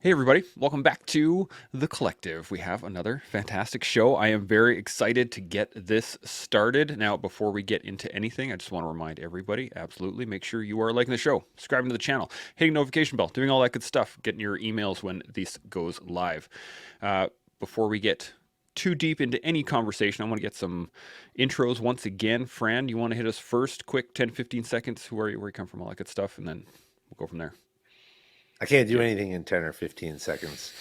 Hey, everybody. Welcome back to The Collective. We have another fantastic show. I am very excited to get this started. Now, before we get into anything, I just want to remind everybody absolutely make sure you are liking the show, subscribing to the channel, hitting notification bell, doing all that good stuff, getting your emails when this goes live. Before we get too deep into any conversation, I want to get some intros once again. Fran, you want to hit us first? Quick 10, 15 seconds, where you come from, all that good stuff, and then we'll go from there. I can't do Yeah. anything in 10 or 15 seconds.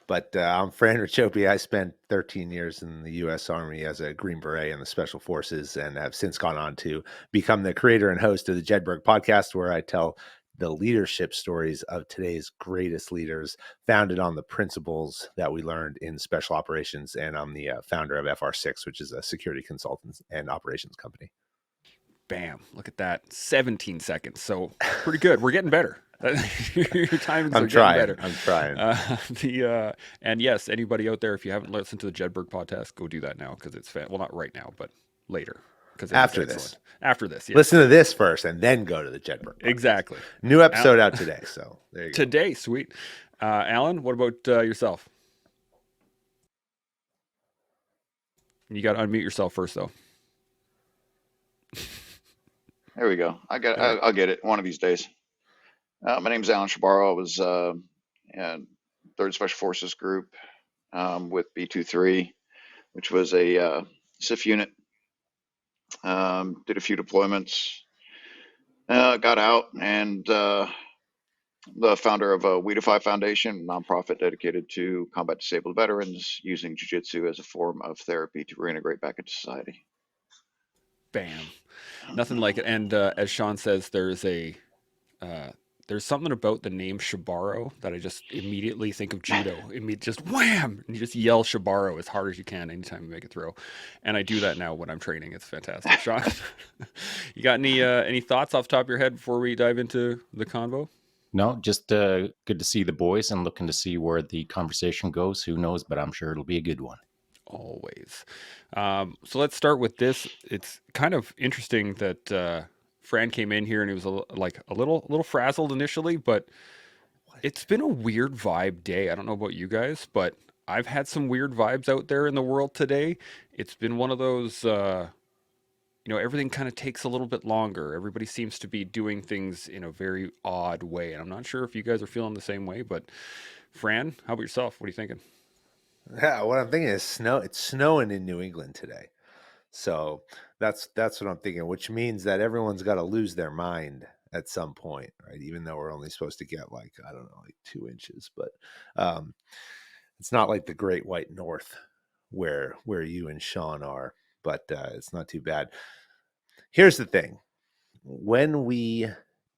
But I'm Fran Racioppi. I spent 13 years in the U.S. Army as a Green Beret in the Special Forces and have since gone on to become the creator and host of the Jedburgh podcast, where I tell the leadership stories of today's greatest leaders, founded on the principles that we learned in special operations. And I'm the founder of FR6, which is a security consultants and operations company. Bam. Look at that. 17 seconds. So pretty good. We're getting better. Your timings are I'm getting trying. better. I'm trying. And yes, anybody out there, if you haven't listened to the Jedburgh podcast, go do that now because it's well, not right now, but later because it is After excellent. this. After this, yes. Listen to this first and then go to the Jedburgh podcast. Exactly. New episode out today. So there you go. Today, sweet. Alan, what about yourself? You got to unmute yourself first, though. There we go. All right. I'll get it one of these days. My name's Alan Shebaro. I was in Third Special Forces Group with B23, which was a SIF unit. Did a few deployments. Got out and the founder of a WeDefy Foundation, a nonprofit dedicated to combat disabled veterans using jiu-jitsu as a form of therapy to reintegrate back into society. Bam. Nothing like it. And as Shaun says, there's something about the name Shebaro that I just immediately think of judo. Just wham, and you just yell Shebaro as hard as you can anytime you make a throw. And I do that now when I'm training. It's fantastic. Shaun, you got any thoughts off the top of your head before we dive into the convo? No, just good to see the boys and looking to see where the conversation goes. Who knows, but I'm sure it'll be a good one. Always. So let's start with this. It's kind of interesting that Fran came in here and he was a little frazzled initially, but it's been a weird vibe day. I don't know about you guys, but I've had some weird vibes out there in the world today. It's been one of those, everything kind of takes a little bit longer. Everybody seems to be doing things in a very odd way. And I'm not sure if you guys are feeling the same way, but Fran, how about yourself? What are you thinking? Yeah, what I'm thinking is snow. It's snowing in New England today. So that's what I'm thinking, which means that everyone's got to lose their mind at some point, right? Even though we're only supposed to get like, I don't know, like 2 inches, but um, it's not like the Great White North where you and Shaun are, but it's not too bad. Here's the thing. When we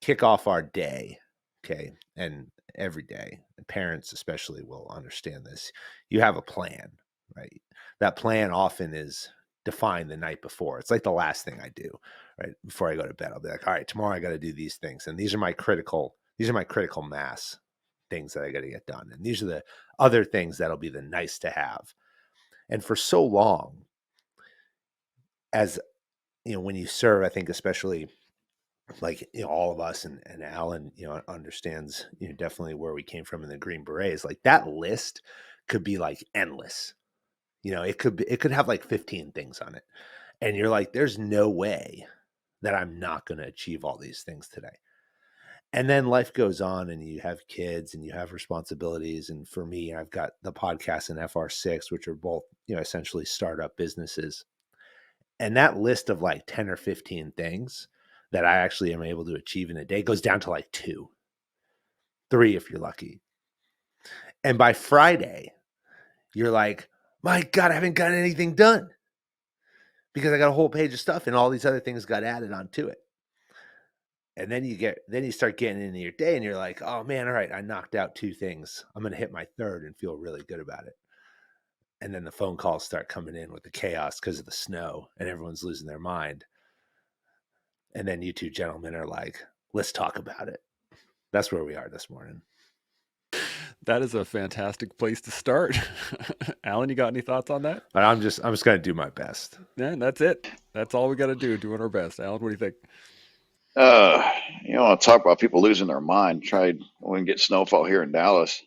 kick off our day, okay, and every day, parents especially will understand this. You have a plan, right? That plan often is defined the night before. It's like the last thing I do, right? Before I go to bed, I'll be like, all right, tomorrow I got to do these things. And these are my critical mass things that I got to get done. And these are the other things that'll be the nice to have. And for so long, as when you serve, I think especially like all of us and Alan, understands definitely where we came from in the Green Berets. Like that list could be like endless. It could have like 15 things on it, and you're like, there's no way that I'm not going to achieve all these things today. And then life goes on, and you have kids, and you have responsibilities. And for me, I've got the podcast and FR6, which are both essentially startup businesses. And that list of like 10 or 15 things that I actually am able to achieve in a day goes down to like 2, 3 if you're lucky. And by Friday, you're like, my God, I haven't gotten anything done because I got a whole page of stuff and all these other things got added onto it. And then you start getting into your day and you're like, oh man, all right, I knocked out 2 things. I'm going to hit my third and feel really good about it. And then the phone calls start coming in with the chaos because of the snow and everyone's losing their mind. And then you two gentlemen are like, let's talk about it. That's where we are this morning. That is a fantastic place to start. Alan, you got any thoughts on that? But I'm just going to do my best. Yeah, that's it. That's all we got to do, doing our best. Alan, what do you think? Want to talk about people losing their mind. Tried when we get snowfall here in Dallas.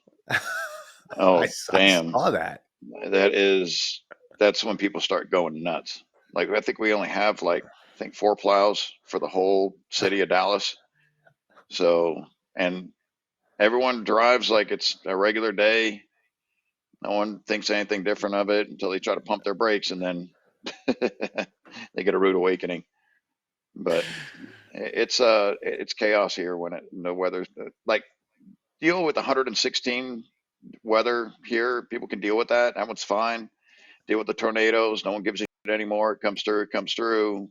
Oh, I damn. saw that. That's when people start going nuts. Like, I think we only have like, I think 4 plows for the whole city of Dallas. So, and everyone drives like it's a regular day. No one thinks anything different of it until they try to pump their brakes, and then they get a rude awakening. But it's chaos here when the weather's like, deal with 116 weather here. People can deal with that. That one's fine. Deal with the tornadoes. No one gives a shit anymore. It comes through. It comes through.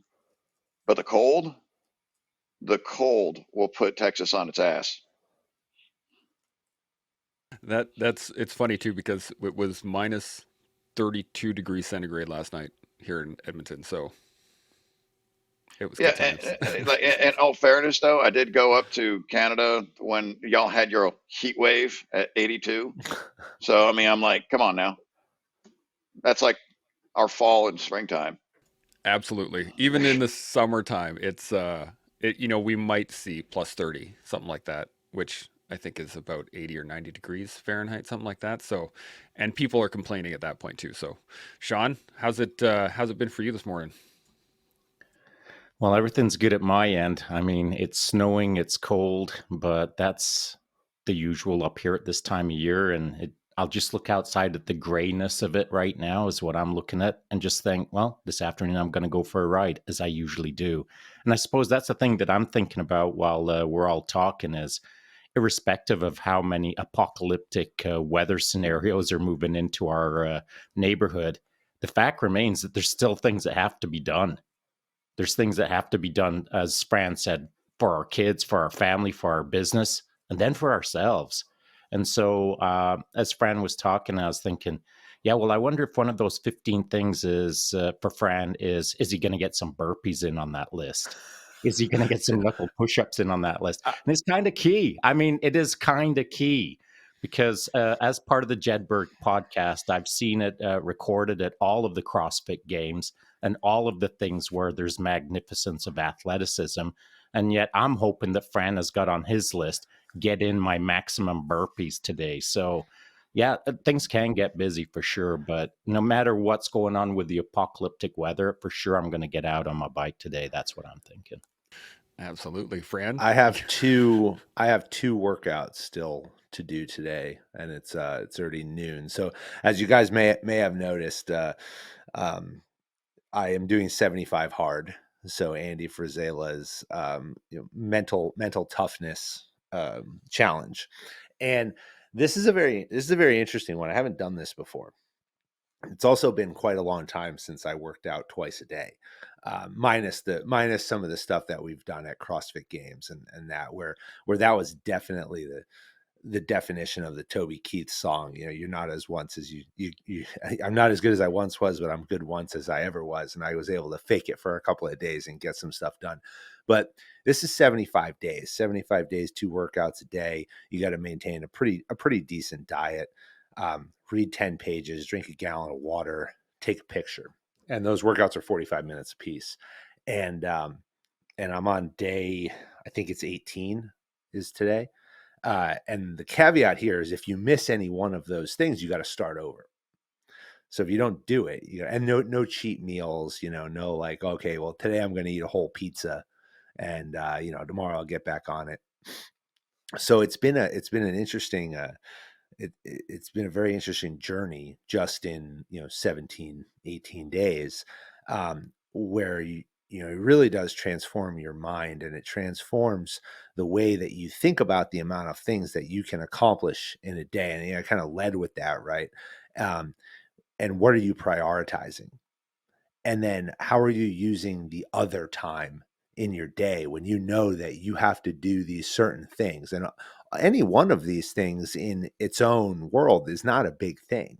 But the cold will put Texas on its ass. It's funny too because it was minus 32 degrees centigrade last night here in Edmonton, so it was Yeah, good times. like, in all fairness, though, I did go up to Canada when y'all had your heat wave at 82. So I mean, I'm like, come on now, that's like our fall and springtime. Absolutely. Even in the summertime, we might see plus 30, something like that, which I think is about 80 or 90 degrees Fahrenheit, something like that. So, and people are complaining at that point too. So, Shaun, how's it been for you this morning? Well, everything's good at my end. I mean, it's snowing, it's cold, but that's the usual up here at this time of year. And I'll just look outside at the grayness of it right now, is what I'm looking at, and just think, well, this afternoon I'm going to go for a ride, as I usually do. And I suppose that's the thing that I'm thinking about while we're all talking is, irrespective of how many apocalyptic weather scenarios are moving into our neighborhood, the fact remains that there's still things that have to be done. There's things that have to be done, as Fran said, for our kids, for our family, for our business, and then for ourselves. And so, as Fran was talking, I was thinking, yeah, well, I wonder if one of those 15 things is for Fran is he going to get some burpees in on that list? Is he going to get some knuckle push-ups in on that list? And it's kind of key. I mean, it is kind of key because as part of the Jedburgh podcast, I've seen it recorded at all of the CrossFit games and all of the things where there's magnificence of athleticism. And yet I'm hoping that Fran has got on his list, get in my maximum burpees today. So yeah, things can get busy for sure. But no matter what's going on with the apocalyptic weather, for sure I'm going to get out on my bike today. That's what I'm thinking. Absolutely, Fran. I have two workouts still to do today, and it's already noon. So as you guys may have noticed, um, I am doing 75 hard. So Andy Frizzela's mental toughness challenge, and this is a very interesting one. I haven't done this before. It's also been quite a long time since I worked out twice a day, minus some of the stuff that we've done at CrossFit Games and that where that was definitely the definition of the Toby Keith song. You know, you're not as once as you I'm not as good as I once was, but I'm good once as I ever was. And I was able to fake it for a couple of days and get some stuff done. But this is 75 days, 2 workouts a day. You got to maintain a pretty decent diet. Read 10 pages, drink a gallon of water, take a picture. And those workouts are 45 minutes a piece. And I'm on day, I think it's 18 is today. And the caveat here is if you miss any one of those things, you got to start over. So if you don't do it, and no cheat meals, no like, okay, well, today I'm going to eat a whole pizza and, tomorrow I'll get back on it. So it's been an interesting, it's been a very interesting journey just in 17 18 days, where it really does transform your mind, and it transforms the way that you think about the amount of things that you can accomplish in a day. And I kind of led with that, right? And what are you prioritizing, and then how are you using the other time in your day when you know that you have to do these certain things? And any one of these things in its own world is not a big thing.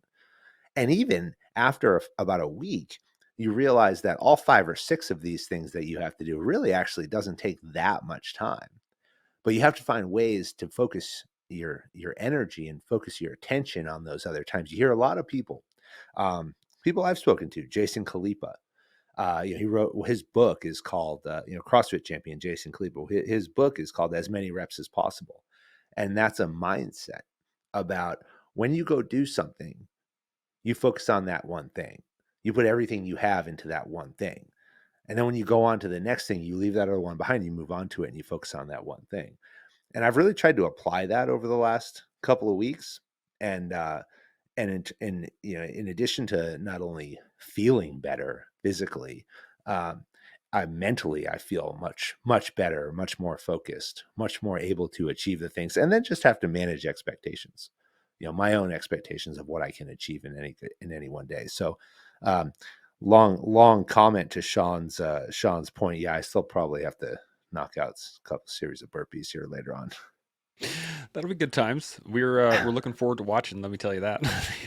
And even after about a week, you realize that all 5 or 6 of these things that you have to do really actually doesn't take that much time. But you have to find ways to focus your energy and focus your attention on those other times. You hear a lot of people, people I've spoken to, Jason Khalipa. He wrote, his book is called, CrossFit champion Jason Khalipa. His book is called As Many Reps as Possible. And that's a mindset about when you go do something, you focus on that one thing. You put everything you have into that one thing. And then when you go on to the next thing, you leave that other one behind, you move on to it, and you focus on that one thing. And I've really tried to apply that over the last couple of weeks. And in addition to not only feeling better physically, um, I feel much better, much more focused, much more able to achieve the things, and then just have to manage expectations, my own expectations of what I can achieve in any one day. So, um, long comment to Shaun's point. Yeah, I still probably have to knock out a couple series of burpees here later on. That'll be good times. We're looking forward to watching. Let me tell you that.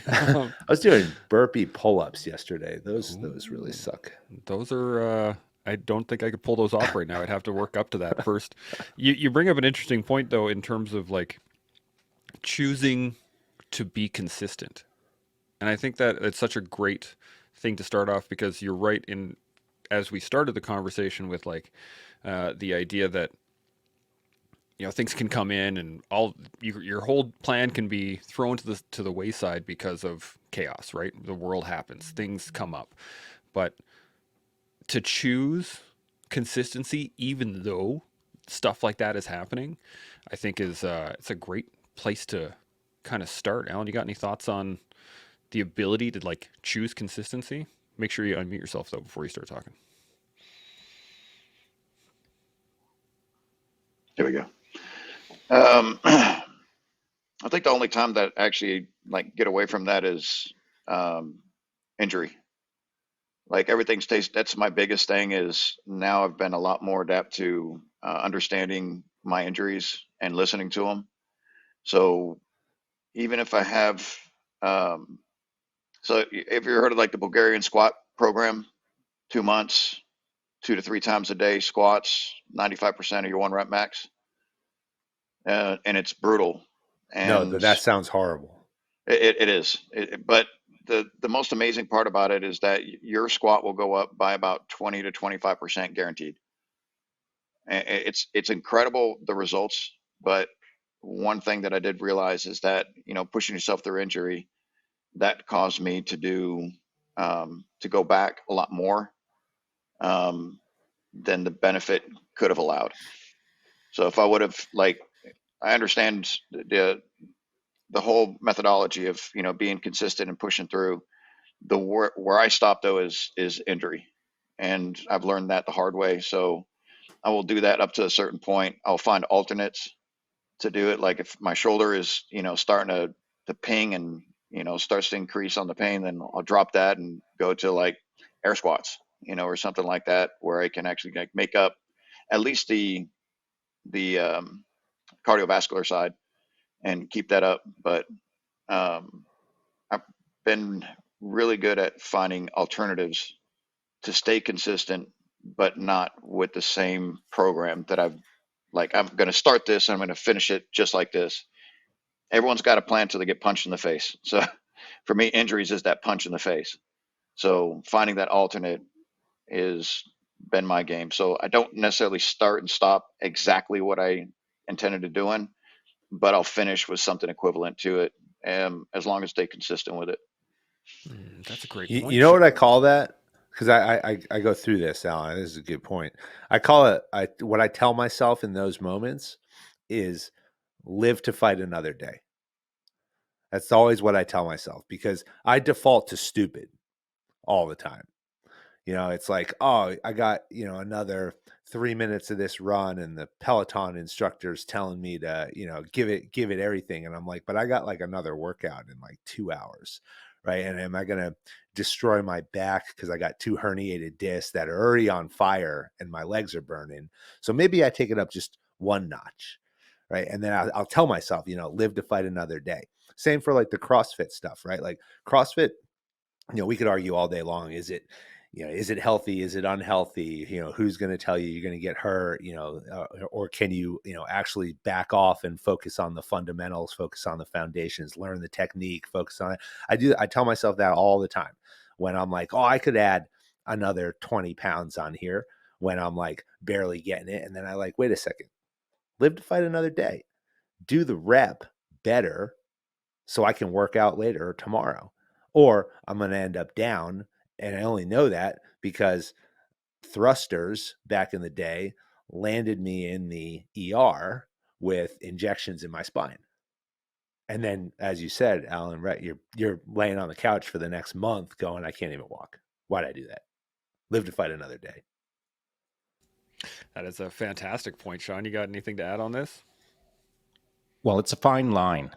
I was doing burpee pull-ups yesterday. Those really Ooh, suck. those are. I don't think I could pull those off right now. I'd have to work up to that first. You bring up an interesting point though, in terms of like choosing to be consistent, and I think that it's such a great thing to start off, because you're right in, as we started the conversation with like the idea that things can come in and your whole plan can be thrown to the wayside because of chaos, right? The world happens, things come up, but to choose consistency even though stuff like that is happening, I think is it's a great place to kind of start. Alan, you got any thoughts on the ability to like choose consistency? Make sure you unmute yourself though before you start talking. Here we go. I think the only time that actually like get away from that is injury. Like everything stays. That's my biggest thing. Is now I've been a lot more adept to understanding my injuries and listening to them. So even if I have, um, so if you heard of like the Bulgarian squat program, 2 months, 2 to 3 times a day squats, 95% of your 1 rep max, and it's brutal. No, And that sounds horrible. it is. But the most amazing part about it is that your squat will go up by about 20 to 25% guaranteed. It's incredible the results. But one thing that I did realize is that pushing yourself through injury, that caused me to go back a lot more um, than the benefit could have allowed. So if I would have like, I understand the whole methodology of being consistent and pushing through. The where I stop though is injury, and I've learned that the hard way. So I will do that up to a certain point. I'll find alternates to do it. Like if my shoulder is starting to ping and starts to increase on the pain, then I'll drop that and go to like air squats, or something like that, where I can actually like make up at least the cardiovascular side and keep that up. But um, I've been really good at finding alternatives to stay consistent, but not with the same program that I've like. I'm going to start this and I'm going to finish it just like this. Everyone's got a plan till they get punched in the face. So for me, injuries is that punch in the face. So finding that alternate is been my game. So I don't necessarily start and stop exactly what I intended to doing, but I'll finish with something equivalent to it, as long as I stay consistent with it. That's a great You point. know what I call that? Because I go through this, Alan. This is a good point. I call it what I tell myself in those moments is live to fight another day. That's always what I tell myself, because I default to stupid all the time. It's like, oh, I got, another 3 minutes of this run, and the Peloton instructor's telling me to, give it everything. And I'm like, but I got like another workout in like 2 hours. Right. And am I going to destroy my back because I got two herniated discs that are already on fire and my legs are burning? So maybe I take it up just one notch. Right. And then I'll tell myself, live to fight another day. Same for like the CrossFit stuff, right? Like CrossFit, we could argue all day long. Is it healthy? Is it unhealthy? Who's going to tell you you're going to get hurt? Or can you, actually back off and focus on the fundamentals, focus on the foundations, learn the technique, focus on it. I tell myself that all the time when I'm like, oh, I could add another 20 pounds on here when I'm like barely getting it. And then I like, wait a second, live to fight another day, do the rep better so I can work out later or tomorrow. Or I'm going to end up down. And I only know that because thrusters back in the day landed me in the ER with injections in my spine. And then, as you said, Alan, right, you're laying on the couch for the next month going, I can't even walk. Why'd I do that? Live to fight another day. That is a fantastic point, Shaun. You got anything to add on this? Well, it's a fine line.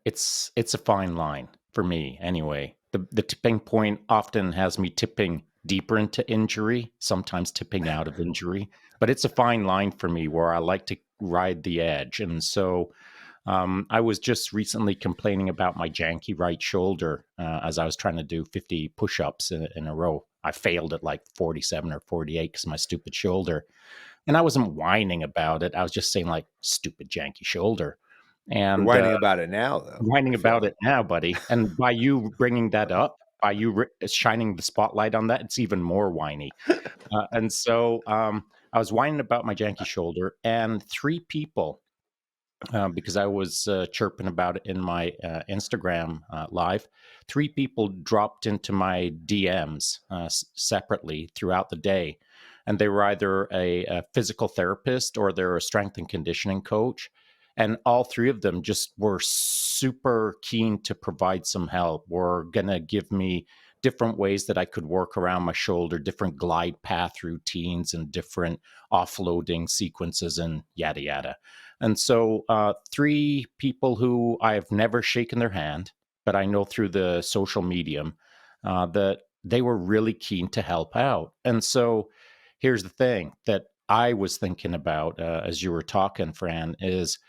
It's a fine line for me anyway. The tipping point often has me tipping deeper into injury, sometimes tipping out of injury, but it's a fine line for me where I like to ride the edge. And so I was just recently complaining about my janky right shoulder as I was trying to do 50 push-ups in a row. I failed at like 47 or 48 because of my stupid shoulder. And I wasn't whining about it. I was just saying like stupid janky shoulder. You're And whining about it now, though. whining I feel about like. it now, buddy. And by you bringing that up, by you shining the spotlight on that, it's even more whiny. And so I was whining about my janky shoulder, and three people, because I was chirping about it in my Instagram live, three people dropped into my DMs separately throughout the day. And they were either a physical therapist or they're a strength and conditioning coach. And all three of them just were super keen to provide some help, were going to give me different ways that I could work around my shoulder, different glide path routines, and different offloading sequences, and yada, yada. And so, three people who I've never shaken their hand, but I know through the social medium that they were really keen to help out. And so, here's the thing that I was thinking about as you were talking, Fran, is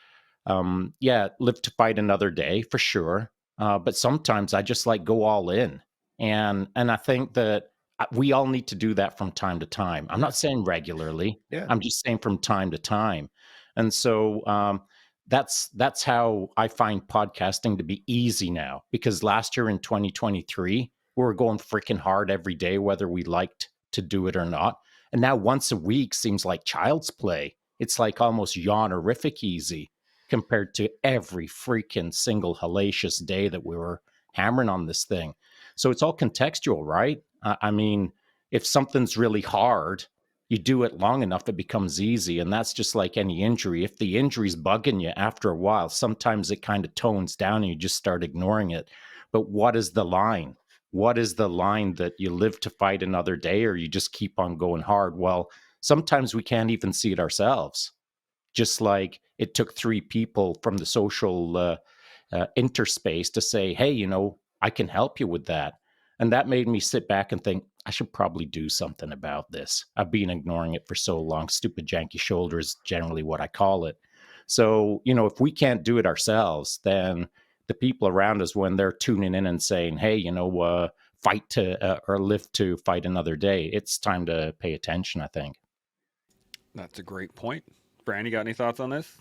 yeah, live to fight another day for sure. But sometimes I just like go all in, and I think that we all need to do that from time to time. I'm not saying regularly. Yeah. I'm just saying from time to time, and so that's how I find podcasting to be easy now. Because last year in 2023, we were going freaking hard every day, whether we liked to do it or not. And now once a week seems like child's play. It's like almost yawnerific easy compared to every freaking single hellacious day that we were hammering on this thing. So it's all contextual, right? I mean, if something's really hard, you do it long enough, it becomes easy. And that's just like any injury. If the injury's bugging you after a while, sometimes it kind of tones down and you just start ignoring it. But what is the line? What is the line that you live to fight another day or you just keep on going hard? Well, sometimes we can't even see it ourselves, just like it took three people from the social interspace to say, hey, I can help you with that. And that made me sit back and think, I should probably do something about this. I've been ignoring it for so long. Stupid janky shoulder is generally what I call it. So, if we can't do it ourselves, then the people around us, when they're tuning in and saying, hey, fight to or live to fight another day, it's time to pay attention, I think. That's a great point. Fran, you got any thoughts on this?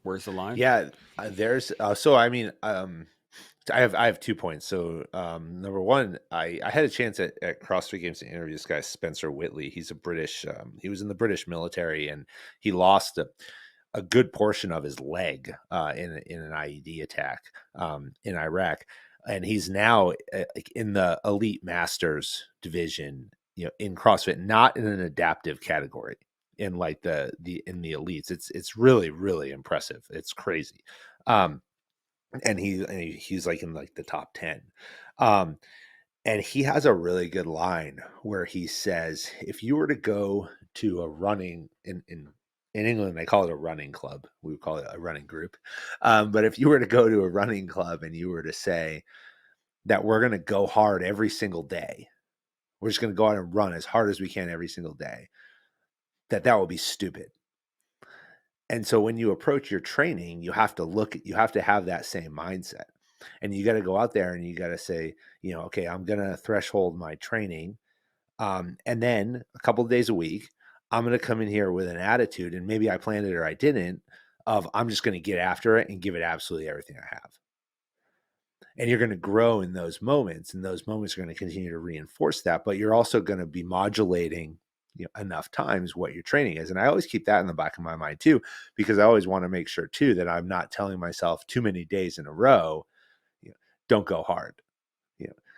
Where's the line? Yeah, there's so I mean, I have 2 points. So number one, I had a chance at CrossFit Games to interview this guy Spencer Whitley. He's a British. He was in the British military, and he lost a good portion of his leg in an IED attack in Iraq, and he's now like in the elite masters division, in CrossFit, not in an adaptive category. In like in the elites, it's really really impressive. It's crazy. Um, and he's like in like the top 10. Um, and he has a really good line where he says, if you were to go to a running in England, they call it a running club. We would call it a running group. But if you were to go to a running club and you were to say that we're going to go hard every single day, we're just going to go out and run as hard as we can every single day, that would be stupid. And so when you approach your training, you have to have that same mindset. And you got to go out there and you got to say, okay, I'm going to threshold my training. And then a couple of days a week, I'm going to come in here with an attitude, and maybe I planned it or I didn't, of I'm just going to get after it and give it absolutely everything I have. And you're going to grow in those moments, and those moments are going to continue to reinforce that, but you're also going to be modulating enough times what your training is. And I always keep that in the back of my mind too, because I always want to make sure too that I'm not telling myself too many days in a row, don't go hard.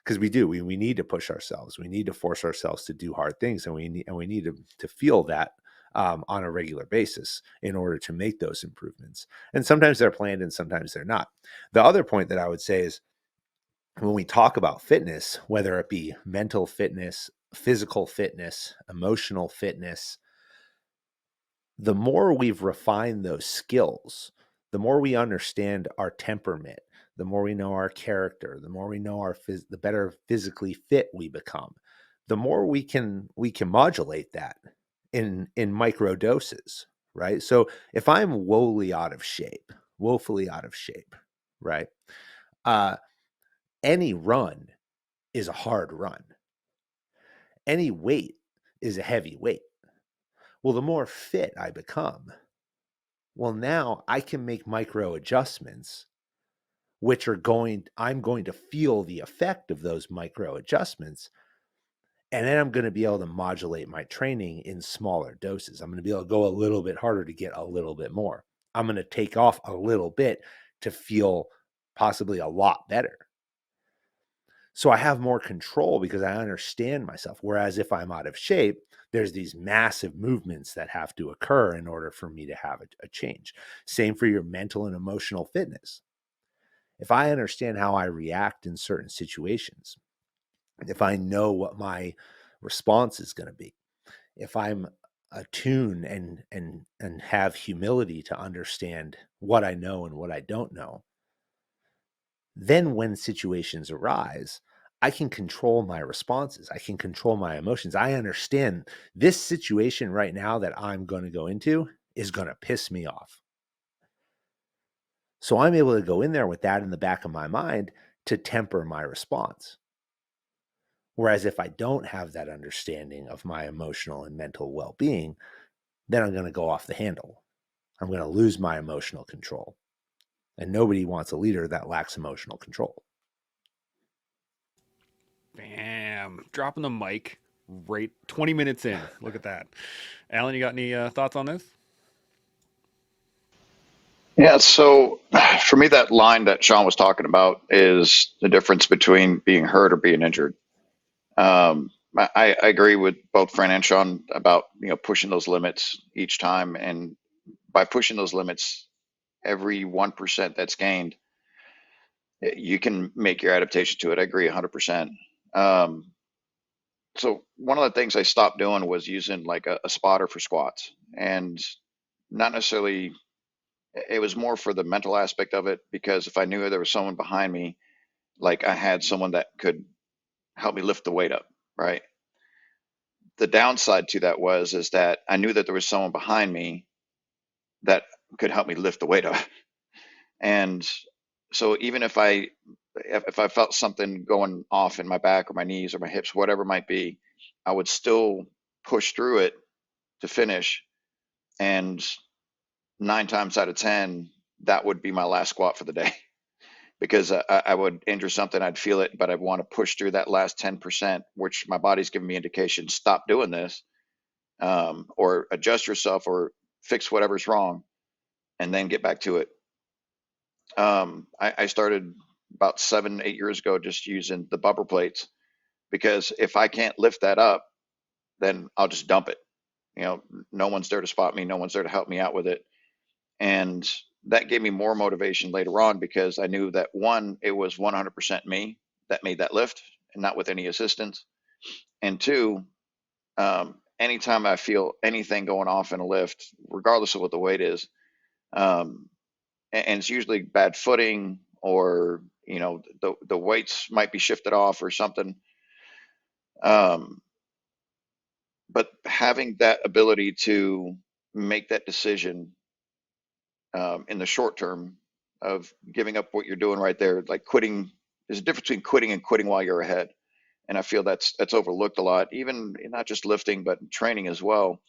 Because we do. We need to push ourselves. We need to force ourselves to do hard things, and we need to feel that on a regular basis in order to make those improvements. And sometimes they're planned, and sometimes they're not. The other point that I would say is when we talk about fitness, whether it be mental fitness, physical fitness, emotional fitness, the more we've refined those skills, the more we understand our temperament, the more we know our character, the more we know the better physically fit we become, the more we can modulate that in micro doses, right? So if I'm woefully out of shape, right? Any run is a hard run. Any weight is a heavy weight. Well, the more fit I become, well, now I can make micro adjustments, which I'm going to feel the effect of those micro adjustments. And then I'm going to be able to modulate my training in smaller doses. I'm going to be able to go a little bit harder to get a little bit more. I'm going to take off a little bit to feel possibly a lot better. So I have more control because I understand myself. Whereas if I'm out of shape, there's these massive movements that have to occur in order for me to have a change. Same for your mental and emotional fitness. If I understand how I react in certain situations, if I know what my response is going to be, if I'm attuned and have humility to understand what I know and what I don't know, then when situations arise, I can control my responses. I can control my emotions. I understand this situation right now that I'm going to go into is going to piss me off. So I'm able to go in there with that in the back of my mind to temper my response. Whereas if I don't have that understanding of my emotional and mental well-being, then I'm going to go off the handle. I'm going to lose my emotional control. And nobody wants a leader that lacks emotional control. Bam. Dropping the mic right 20 minutes in. Look at that. Alan, you got any thoughts on this? Yeah, so for me, that line that Shaun was talking about is the difference between being hurt or being injured. I agree with both Fran and Shaun about pushing those limits each time, and by pushing those limits, every 1% that's gained, you can make your adaptation to it. I agree 100%. So one of the things I stopped doing was using like a spotter for squats, and not necessarily. It was more for the mental aspect of it because if I knew there was someone behind me, like I had someone that could help me lift the weight up, right? The downside to that was is that I knew that there was someone behind me that could help me lift the weight up. And so even if I felt something going off in my back or my knees or my hips, whatever it might be, I would still push through it to finish. And 9 times out of 10, that would be my last squat for the day. Because I would injure something, I'd feel it, but I'd want to push through that last 10%, which my body's giving me indication, stop doing this, or adjust yourself or fix whatever's wrong, and then get back to it. I started about 7, 8 years ago just using the bumper plates because if I can't lift that up, then I'll just dump it. No one's there to spot me, no one's there to help me out with it. And that gave me more motivation later on because I knew that one, it was 100% me that made that lift and not with any assistance. And two, anytime I feel anything going off in a lift, regardless of what the weight is, and it's usually bad footing or, the weights might be shifted off or something. But having that ability to make that decision in the short term of giving up what you're doing right there, like quitting. There's a difference between quitting and quitting while you're ahead, and I feel that's overlooked a lot. Even not just lifting, but training as well.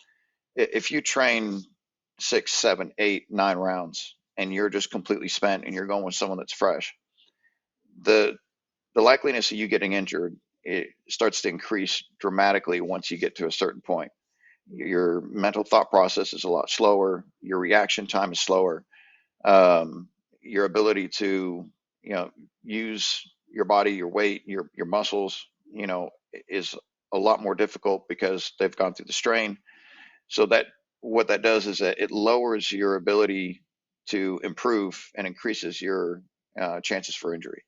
If you train 6, 7, 8, 9 rounds and you're just completely spent and you're going with someone that's fresh, the the likeliness of you getting injured, it starts to increase dramatically once you get to a certain point. Your mental thought process is a lot slower. Your reaction time is slower. Your ability to use your body, your weight, your muscles, is a lot more difficult because they've gone through the strain. So that what that does is that it lowers your ability to improve and increases your chances for injury.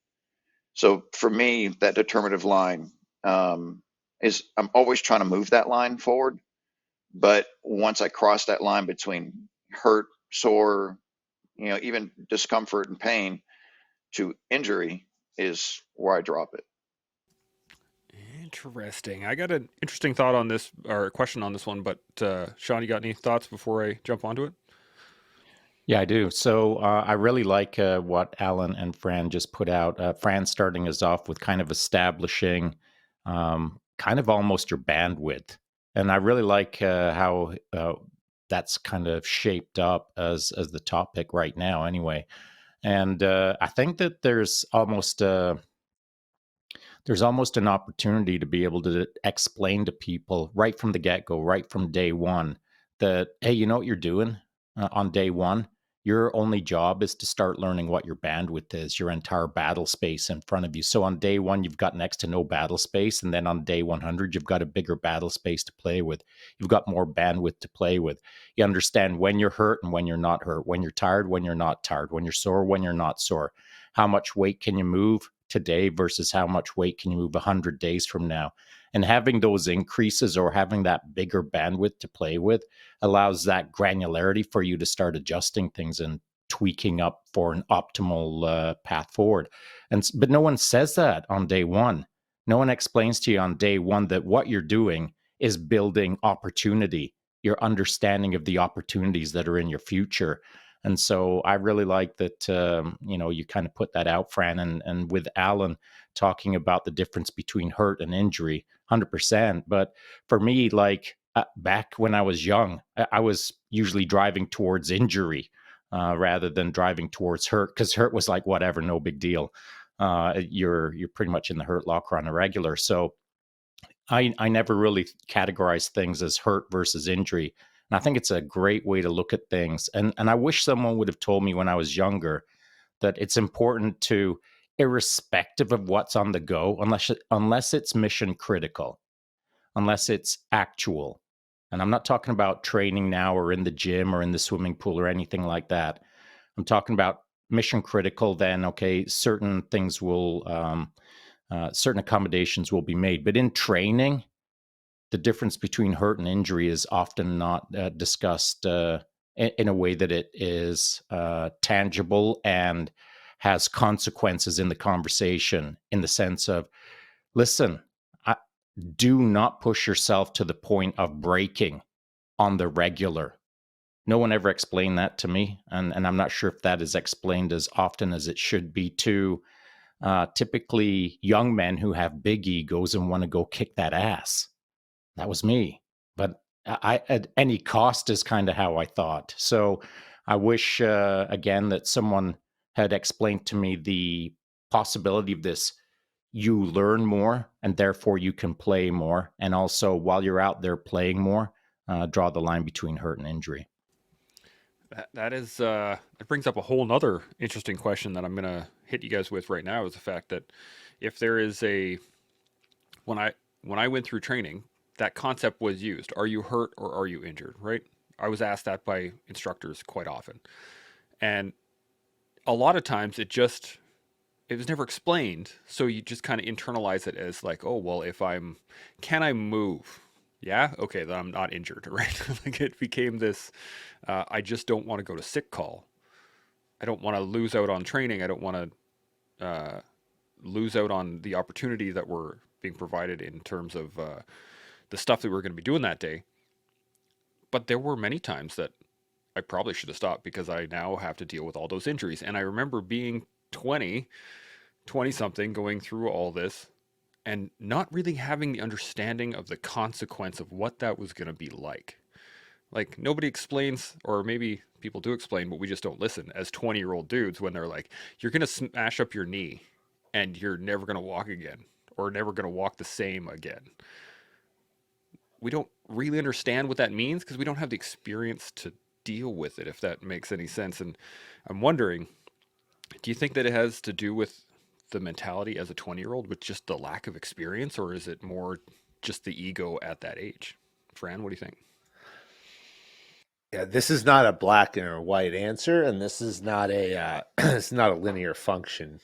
So for me, that determinative line is I'm always trying to move that line forward. But once I cross that line between hurt, sore, even discomfort and pain to injury is where I drop it. Interesting. I got an interesting thought on this, or a question on this one, but Shaun, you got any thoughts before I jump onto it? Yeah, I do. So I really like what Alan and Fran just put out. Fran starting us off with kind of establishing kind of almost your bandwidth. And I really like how that's kind of shaped up as the topic right now, anyway. And I think that there's almost an opportunity to be able to explain to people right from the get go, right from day one, that, hey, you know what you're doing on day one? Your only job is to start learning what your bandwidth is, your entire battle space in front of you. So on day one, you've got next to no battle space. And then on day 100, you've got a bigger battle space to play with. You've got more bandwidth to play with. You understand when you're hurt and when you're not hurt, when you're tired, when you're not tired, when you're sore, when you're not sore. How much weight can you move today versus how much weight can you move 100 days from now? And having those increases or having that bigger bandwidth to play with allows that granularity for you to start adjusting things and tweaking up for an optimal path forward. But no one says that on day one. No one explains to you on day one that what you're doing is building opportunity, your understanding of the opportunities that are in your future. And so I really like that, you kind of put that out, Fran, and with Alan talking about the difference between hurt and injury, 100%. But for me, like back when I was young, I was usually driving towards injury rather than driving towards hurt, because hurt was like, whatever, no big deal. You're pretty much in the hurt locker on a regular. So I never really categorize things as hurt versus injury. And I think it's a great way to look at things. And I wish someone would have told me when I was younger that it's important to, irrespective of what's on the go, unless it's mission critical, unless it's actual. And I'm not talking about training now or in the gym or in the swimming pool or anything like that. I'm talking about mission critical. Then, okay, certain things will certain accommodations will be made. But in training, the difference between hurt and injury is often not discussed in a way that it is tangible and has consequences in the conversation, in the sense of, listen, do not push yourself to the point of breaking on the regular. No one ever explained that to me. And I'm not sure if that is explained as often as it should be to typically young men who have big egos and want to go kick that ass. That was me. But I at any cost is kind of how I thought. So I wish, again, that someone had explained to me the possibility of this. You learn more and therefore you can play more. And also, while you're out there playing more, draw the line between hurt and injury. That is it brings up a whole nother interesting question that I'm gonna hit you guys with right now, is the fact that if there is a when I went through training, that concept was used. Are you hurt or are you injured? Right? I was asked that by instructors quite often. And a lot of times it was never explained, so you just kind of internalize it as like, oh well, can I move? Yeah, okay, then I'm not injured, right? Like it became this. I just don't want to go to sick call. I don't want to lose out on training. I don't want to lose out on the opportunity that were being provided in terms of the stuff that we were going to be doing that day. But there were many times that I probably should have stopped because I now have to deal with all those injuries. And I remember being 20 something, going through all this and not really having the understanding of the consequence of what that was going to be like. Like, nobody explains, or maybe people do explain, but we just don't listen as 20-year-old dudes when they're like, you're going to smash up your knee and you're never going to walk again, or never going to walk the same again. We don't really understand what that means because we don't have the experience to deal with it, if that makes any sense. And I'm wondering, Do you think that it has to do with the mentality as a 20-year-old with just the lack of experience, or is it more just the ego at that age? Fran, what do you think? Yeah, this is not a black or white answer, and this is not a it's not a linear function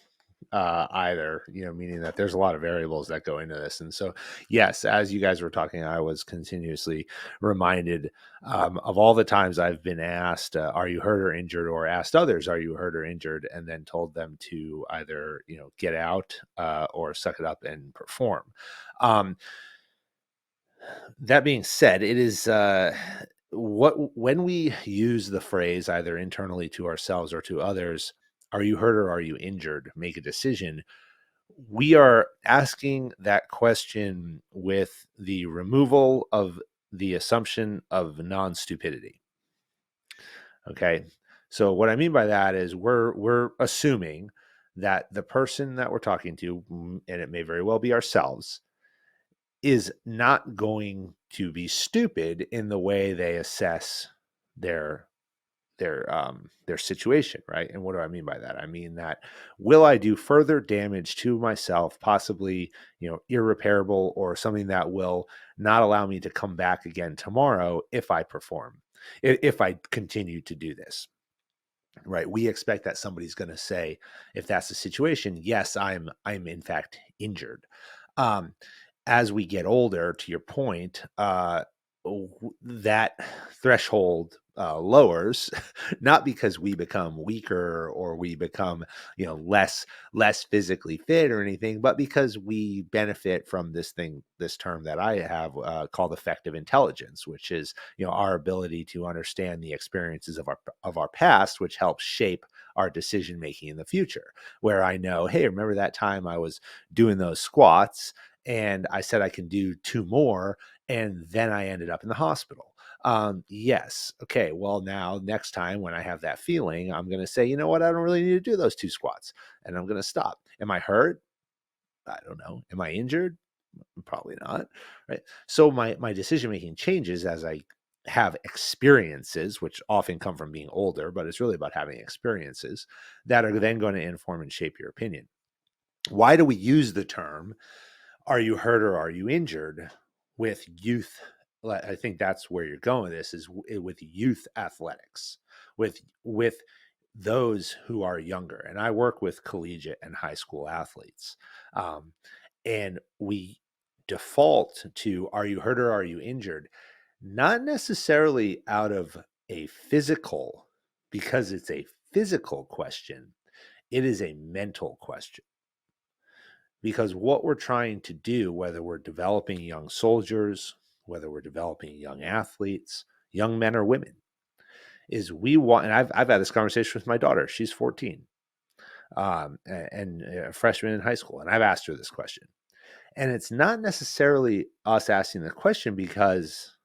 either. Meaning that there's a lot of variables that go into this. And so, yes, as you guys were talking, I was continuously reminded of all the times I've been asked, "Are you hurt or injured?" or asked others, "Are you hurt or injured?" and then told them to either get out or suck it up and perform. Um, that being said, it is when we use the phrase either internally to ourselves or to others, "Are you hurt or are you injured?" Make a decision. We are asking that question with the removal of the assumption of non-stupidity. Okay. So what I mean by that is we're assuming that the person that we're talking to, and it may very well be ourselves, is not going to be stupid in the way they assess their their situation, right? And what do I mean by that? I mean that, will I do further damage to myself, possibly irreparable, or something that will not allow me to come back again tomorrow if I perform, if I continue to do this, right? We expect that somebody's going to say, if that's the situation, yes, I'm in fact injured. um as we get older, to your point, that threshold lowers, not because we become weaker or we become less physically fit or anything, but because we benefit from this term that I have called effective intelligence, which is our ability to understand the experiences of our past, which helps shape our decision making in the future. Where I know, hey, remember that time I was doing those squats and I said I can do 2 more, and then I ended up in the hospital. Yes. Okay. Well, now next time when I have that feeling, I'm going to say, you know what? I don't really need to do those 2 squats, and I'm going to stop. Am I hurt? I don't know. Am I injured? Probably not. Right. So my decision making changes as I have experiences, which often come from being older, but it's really about having experiences that are then going to inform and shape your opinion. Why do we use the term "Are you hurt or are you injured?" with youth? I think that's where you're going with this, is with youth athletics, with those who are younger. And I work with collegiate and high school athletes. And we default to "Are you hurt or are you injured?" Not necessarily out of a physical, because it's a physical question. It is a mental question. Because what we're trying to do, whether we're developing young soldiers, whether we're developing young athletes, young men or women, is we want, and I've had this conversation with my daughter. She's 14, and a freshman in high school. And I've asked her this question. And it's not necessarily us asking the question because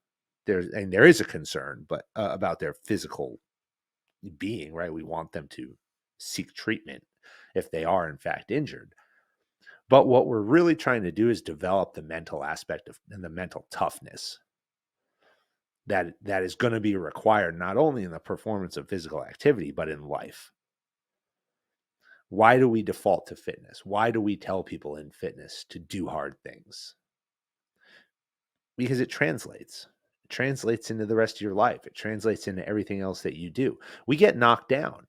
there is a concern, but about their physical being, right? We want them to seek treatment if they are in fact injured. But what we're really trying to do is develop the mental aspect and the mental toughness that is going to be required not only in the performance of physical activity, but in life. Why do we default to fitness? Why do we tell people in fitness to do hard things? Because it translates. It translates into the rest of your life. It translates into everything else that you do. We get knocked down.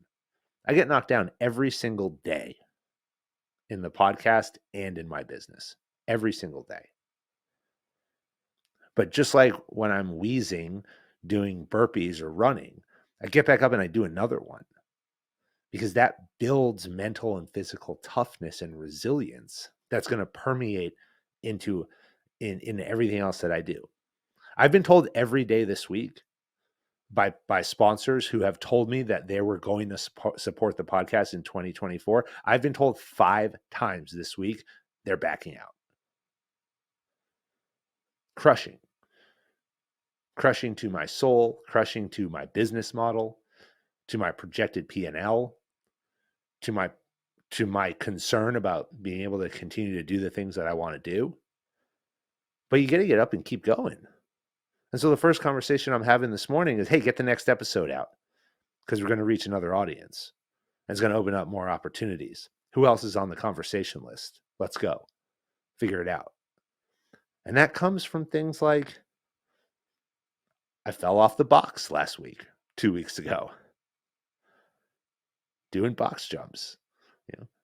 I get knocked down every single day in the podcast and in my business, every single day. But just like when I'm wheezing, doing burpees or running, I get back up and I do another one, because that builds mental and physical toughness and resilience that's going to permeate into in everything else that I do. I've been told every day this week by sponsors who have told me that they were going to support the podcast in 2024. I've been told 5 times this week they're backing out. Crushing to my soul, crushing to my business model, to my projected P&L, to my concern about being able to continue to do the things that I want to do. But you got to get up and keep going. And so the first conversation I'm having this morning is, hey, get the next episode out, because we're going to reach another audience. It's going to open up more opportunities. Who else is on the conversation list? Let's go. Figure it out. And that comes from things like, I fell off the box last week, 2 weeks ago, doing box jumps.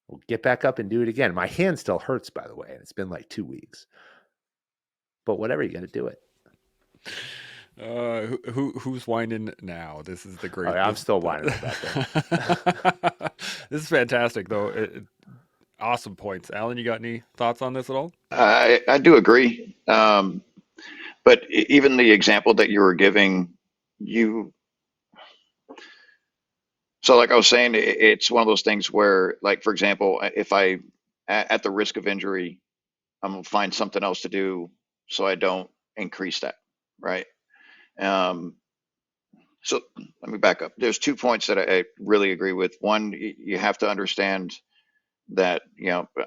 We'll get back up and do it again. My hand still hurts, by the way, and it's been like 2 weeks. But whatever, you got to do it. Who's whining now? This is the great. I'm still whining about that. This is fantastic, though. Awesome points, Alan. You got any thoughts on this at all? I do agree. But even the example that you were giving, you so like I was saying, it's one of those things where, like for example, if I at the risk of injury, I'm gonna find something else to do so I don't increase that, right? Um, so let me back up. There's 2 points that I really agree with. One, you have to understand that,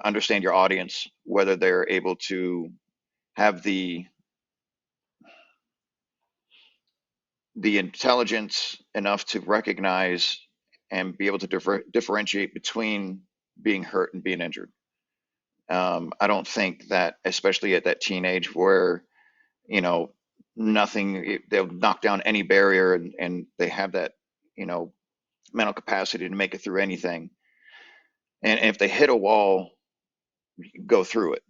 understand your audience, whether they're able to have the intelligence enough to recognize and be able to differentiate between being hurt and being injured. I don't think that, especially at that teenage where, nothing, they'll knock down any barrier, and they have that, mental capacity to make it through anything. And if they hit a wall, go through it.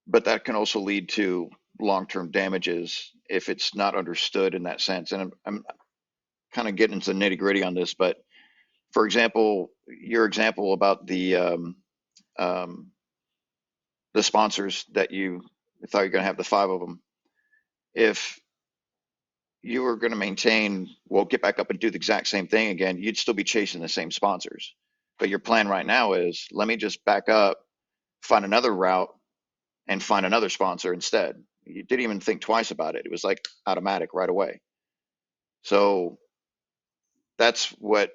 But that can also lead to long-term damages if it's not understood in that sense. And I'm kind of getting into the nitty-gritty on this, but for example, your example about the sponsors that you thought you're going to have, the 5 of them. If you were going to maintain, well, get back up and do the exact same thing again, you'd still be chasing the same sponsors. But your plan right now is, let me just back up, find another route, and find another sponsor instead. You didn't even think twice about it. It was like automatic right away. So that's what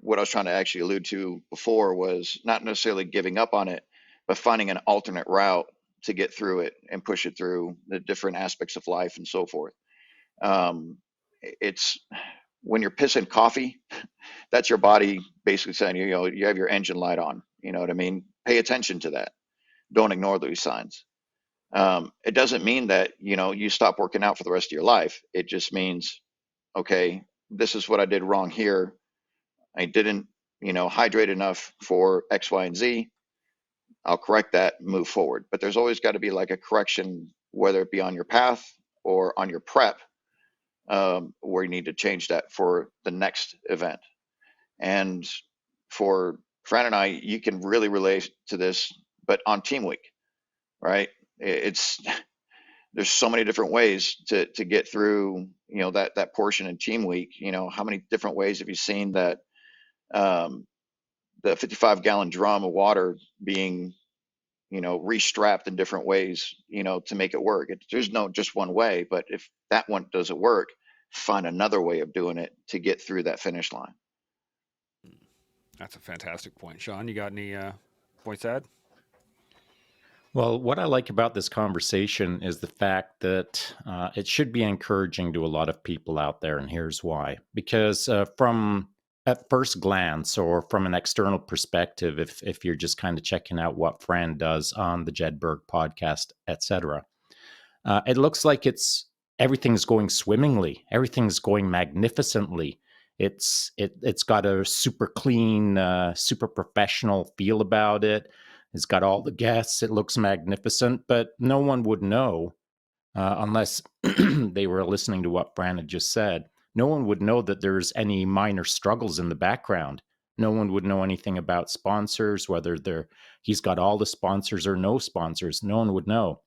I was trying to actually allude to before, was not necessarily giving up on it, but finding an alternate route to get through it and push it through the different aspects of life and so forth. It's when you're pissing coffee, that's your body basically saying, you have your engine light on. You know what I mean? Pay attention to that. Don't ignore those signs. It doesn't mean that, you stop working out for the rest of your life. It just means, okay, this is what I did wrong here. I didn't, hydrate enough for X, Y, and Z. I'll correct that, move forward. But there's always got to be like a correction, whether it be on your path or on your prep, where you need to change that for the next event. And for Fran and I, you can really relate to this, but on Team Week, right? There's so many different ways to get through, that portion in Team Week. How many different ways have you seen that the 55-gallon drum of water being, restrapped in different ways, to make it work? There's no just one way, but if that one doesn't work, find another way of doing it to get through that finish line. That's a fantastic point. Shaun, you got any points to add? Well, what I like about this conversation is the fact that it should be encouraging to a lot of people out there, and here's why. Because from at first glance, or from an external perspective, if you're just kind of checking out what Fran does on the Jedburgh podcast, etc., it looks like everything's going swimmingly, everything's going magnificently. It's got a super clean, super professional feel about it. It's got all the guests. It looks magnificent, but no one would know unless they were listening to what Fran had just said. No one would know that there's any minor struggles in the background. No one would know anything about sponsors, whether he's got all the sponsors or no sponsors. No one would know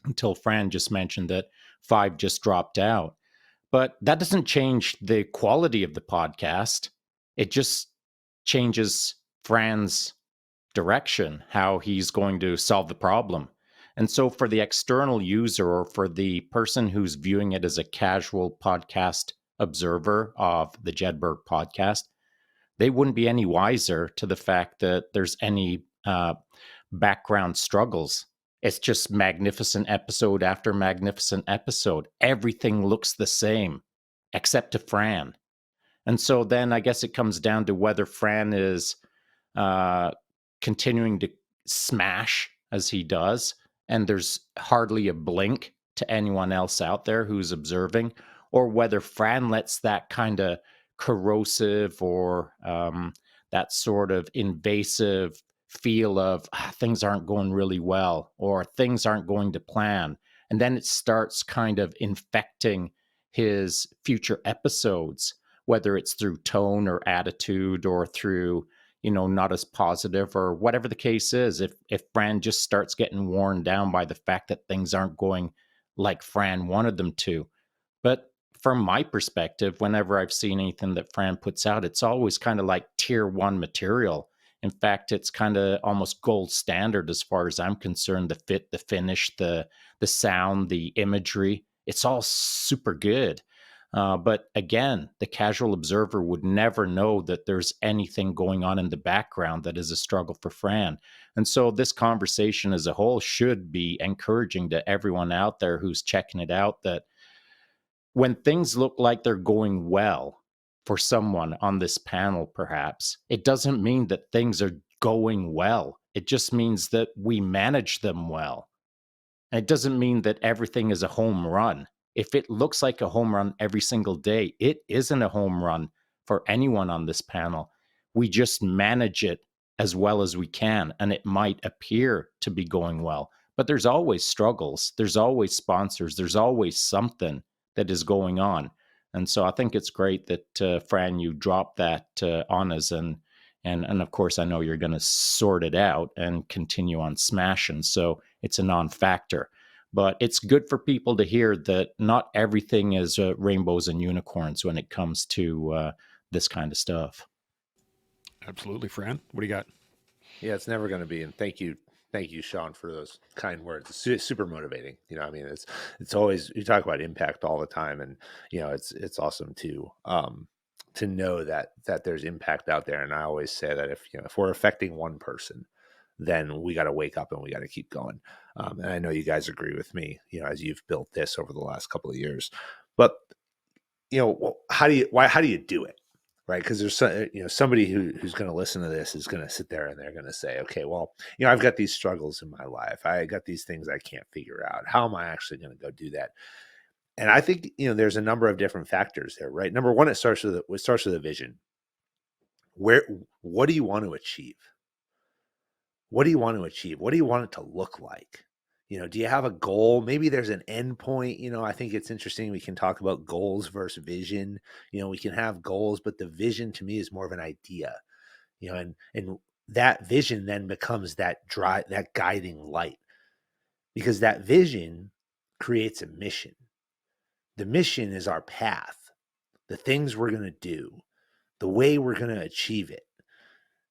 until Fran just mentioned that 5 just dropped out. But that doesn't change the quality of the podcast. It just changes Fran's direction, how he's going to solve the problem. And so for the external user, or for the person who's viewing it as a casual podcast observer of the Jedburgh podcast, they wouldn't be any wiser to the fact that there's any background struggles. It's just magnificent episode after magnificent episode. Everything looks the same, except to Fran. And so then I guess it comes down to whether Fran is continuing to smash as he does, and there's hardly a blink to anyone else out there who's observing, or whether Fran lets that kind of corrosive or that sort of invasive feel of things aren't going really well or things aren't going to plan. And then it starts kind of infecting his future episodes, whether it's through tone or attitude or through, not as positive or whatever the case is. If Fran just starts getting worn down by the fact that things aren't going like Fran wanted them to. But from my perspective, whenever I've seen anything that Fran puts out, it's always kind of like tier one material. In fact, it's kind of almost gold standard as far as I'm concerned. The fit, the finish, the sound, the imagery, it's all super good. But again, the casual observer would never know that there's anything going on in the background that is a struggle for Fran. And so this conversation as a whole should be encouraging to everyone out there who's checking it out, that when things look like they're going well for someone on this panel, perhaps, it doesn't mean that things are going well. It just means that we manage them well. And it doesn't mean that everything is a home run. If it looks like a home run every single day, it isn't a home run for anyone on this panel. We just manage it as well as we can, and it might appear to be going well. But there's always struggles. There's always sponsors. There's always something that is going on. And so I think it's great that, Fran, you dropped that on us. And of course, I know you're going to sort it out and continue on smashing. So it's a non-factor. But it's good for people to hear that not everything is rainbows and unicorns when it comes to this kind of stuff. Absolutely, Fran. What do you got? Yeah, it's never going to be. And thank you, Shaun, for those kind words. It's super motivating. I mean, it's always, you talk about impact all the time, and it's awesome to know that there's impact out there. And I always say that if we're affecting one person, then we got to wake up and we got to keep going. And I know you guys agree with me, as you've built this over the last couple of years. But how do you do it? Right. Because there's somebody who's going to listen to this is going to sit there and they're going to say, okay, well, I've got these struggles in my life. I got these things I can't figure out. How am I actually going to go do that? And I think, there's a number of different factors there, right? Number one, it starts with a vision. What do you want to achieve? What do you want to achieve? What do you want it to look like? Do you have a goal? Maybe there's an end point. I think it's interesting. We can talk about goals versus vision. We can have goals, but the vision to me is more of an idea, and that vision then becomes that guiding light, because that vision creates a mission. The mission is our path, the things we're going to do, the way we're going to achieve it.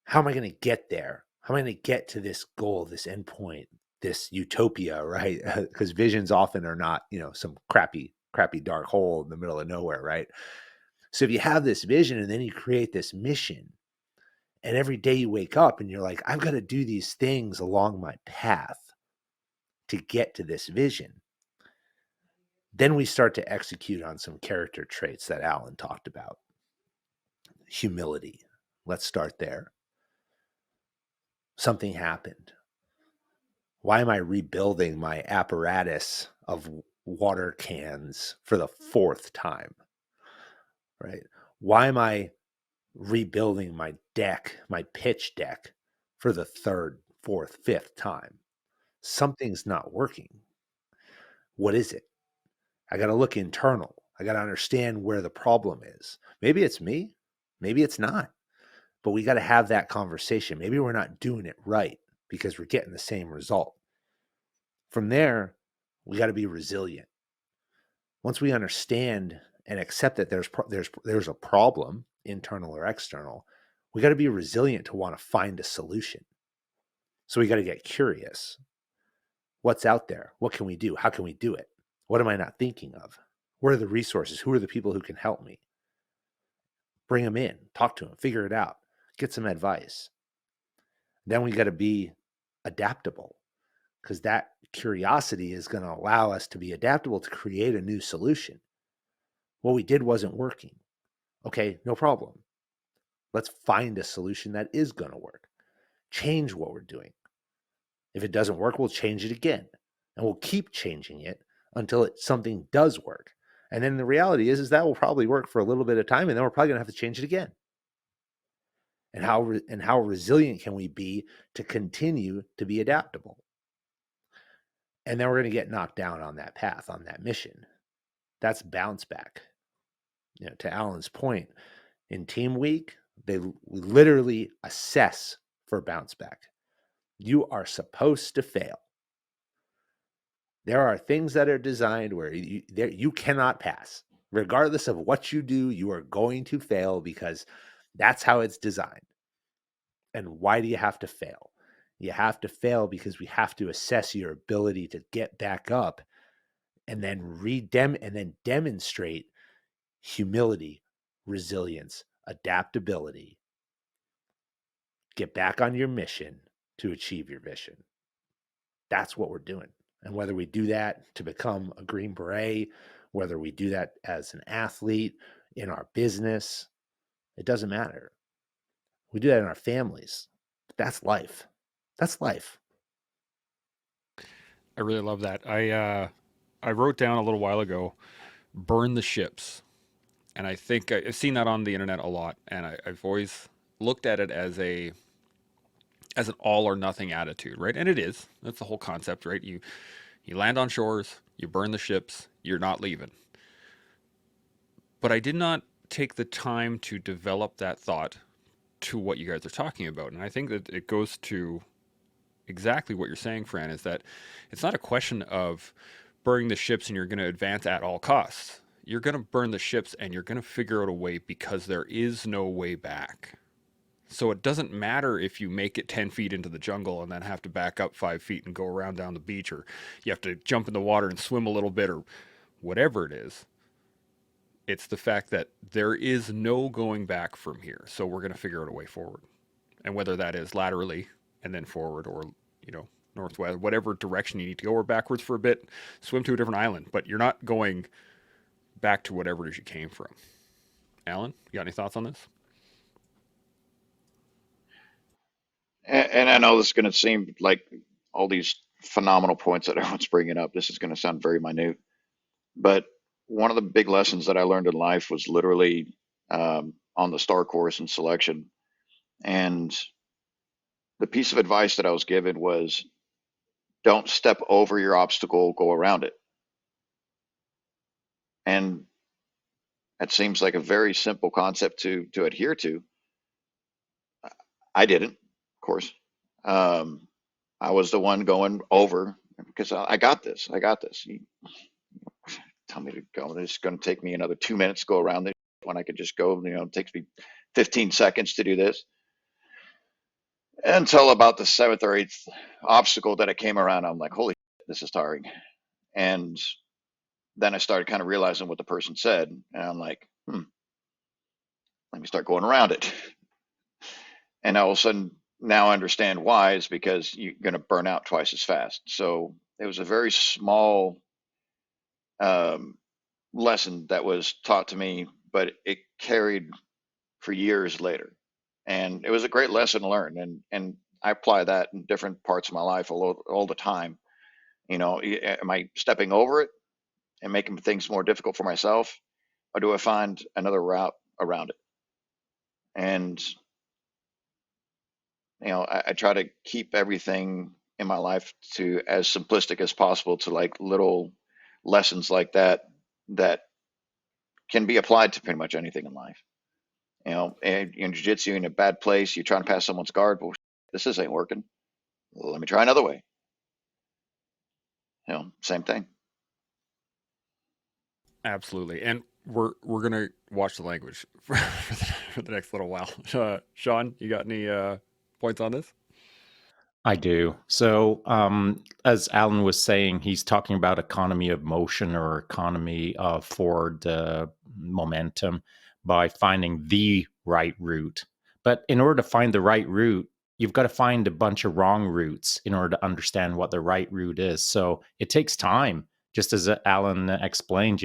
How am I going to get there? How am I going to get to this goal, this endpoint, this utopia, right? Because visions often are not, some crappy dark hole in the middle of nowhere, right? So if you have this vision and then you create this mission, and every day you wake up and you're like, I've got to do these things along my path to get to this vision, then we start to execute on some character traits that Alan talked about. Humility. Let's start there. Something happened. Why am I rebuilding my apparatus of water cans for the fourth time? Right? Why am I rebuilding my deck, my pitch deck, for the third, fourth, fifth time? Something's not working. What is it? I got to look internal. I got to understand where the problem is. Maybe it's me. Maybe it's not. But we got to have that conversation. Maybe we're not doing it right because we're getting the same result. From there, we got to be resilient. Once we understand and accept that there's a problem, internal or external, we got to be resilient to want to find a solution. So we got to get curious. What's out there? What can we do? How can we do it? What am I not thinking of? What are the resources? Who are the people who can help me? Bring them in, talk to them, figure it out, get some advice. Then we got to be adaptable, because that curiosity is going to allow us to be adaptable to create a new solution. What we did wasn't working. Okay, no problem. Let's find a solution that is going to work. Change what we're doing. If it doesn't work, we'll change it again. And we'll keep changing it until something does work. And then the reality is that will probably work for a little bit of time, and then we're probably going to have to change it again. And how resilient can we be to continue to be adaptable? And then we're going to get knocked down on that path, on that mission. That's bounce back. To Alan's point, in Team Week, we literally assess for bounce back. You are supposed to fail. There are things that are designed where you cannot pass. Regardless of what you do, you are going to fail because that's how it's designed. And why do you have to fail? You have to fail because we have to assess your ability to get back up and then demonstrate humility, resilience, adaptability. Get back on your mission to achieve your vision. That's what we're doing. And whether we do that to become a Green Beret, whether we do that as an athlete, in our business, it doesn't matter. We do that in our families. That's life. That's life. I really love that. I wrote down a little while ago, burn the ships. And I think I've seen that on the internet a lot. And I've always looked at it as an all or nothing attitude, right? And it is. That's the whole concept, right? You land on shores, you burn the ships, you're not leaving. But I did not take the time to develop that thought to what you guys are talking about. And I think that it goes to exactly what you're saying, Fran, is that it's not a question of burning the ships and you're going to advance at all costs. You're going to burn the ships and you're going to figure out a way because there is no way back. So it doesn't matter if you make it 10 feet into the jungle and then have to back up 5 feet and go around down the beach, or you have to jump in the water and swim a little bit, or whatever it is. It's the fact that there is no going back from here. So we're going to figure out a way forward. And whether that is laterally and then forward, or, northwest, whatever direction you need to go, or backwards for a bit, swim to a different island. But you're not going back to whatever it is you came from. Alan, you got any thoughts on this? And I know this is going to seem like all these phenomenal points that everyone's bringing up. This is going to sound very minute, but one of the big lessons that I learned in life was literally on the STAR course in selection. And the piece of advice that I was given was, don't step over your obstacle, go around it. And that seems like a very simple concept to adhere to. I didn't, of course. Um, I was the one going over because I got this. I got this. You tell me to go. It's going to take me another 2 minutes to go around this when I could just go. It takes me 15 seconds to do this. Until about the seventh or eighth obstacle that I came around, I'm like, holy shit, this is tiring. And then I started kind of realizing what the person said. And I'm like, let me start going around it. And all of a sudden, now I understand why, is because you're going to burn out twice as fast. So it was a very small um, lesson that was taught to me, but it carried for years later. And it was a great lesson to learn. And I apply that in different parts of my life all the time. Am I stepping over it and making things more difficult for myself, or do I find another route around it? And I try to keep everything in my life to as simplistic as possible, to like little lessons like that can be applied to pretty much anything in life. And in jiu-jitsu, in a bad place, you're trying to pass someone's guard. Well, this ain't working. Let me try another way. Same thing. Absolutely. And we're gonna watch the language for the next little while. Shaun, you got any points on this? I do. So, as Alan was saying, he's talking about economy of motion or economy of forward momentum by finding the right route. But in order to find the right route, you've got to find a bunch of wrong routes in order to understand what the right route is. So it takes time. Just as Alan explained,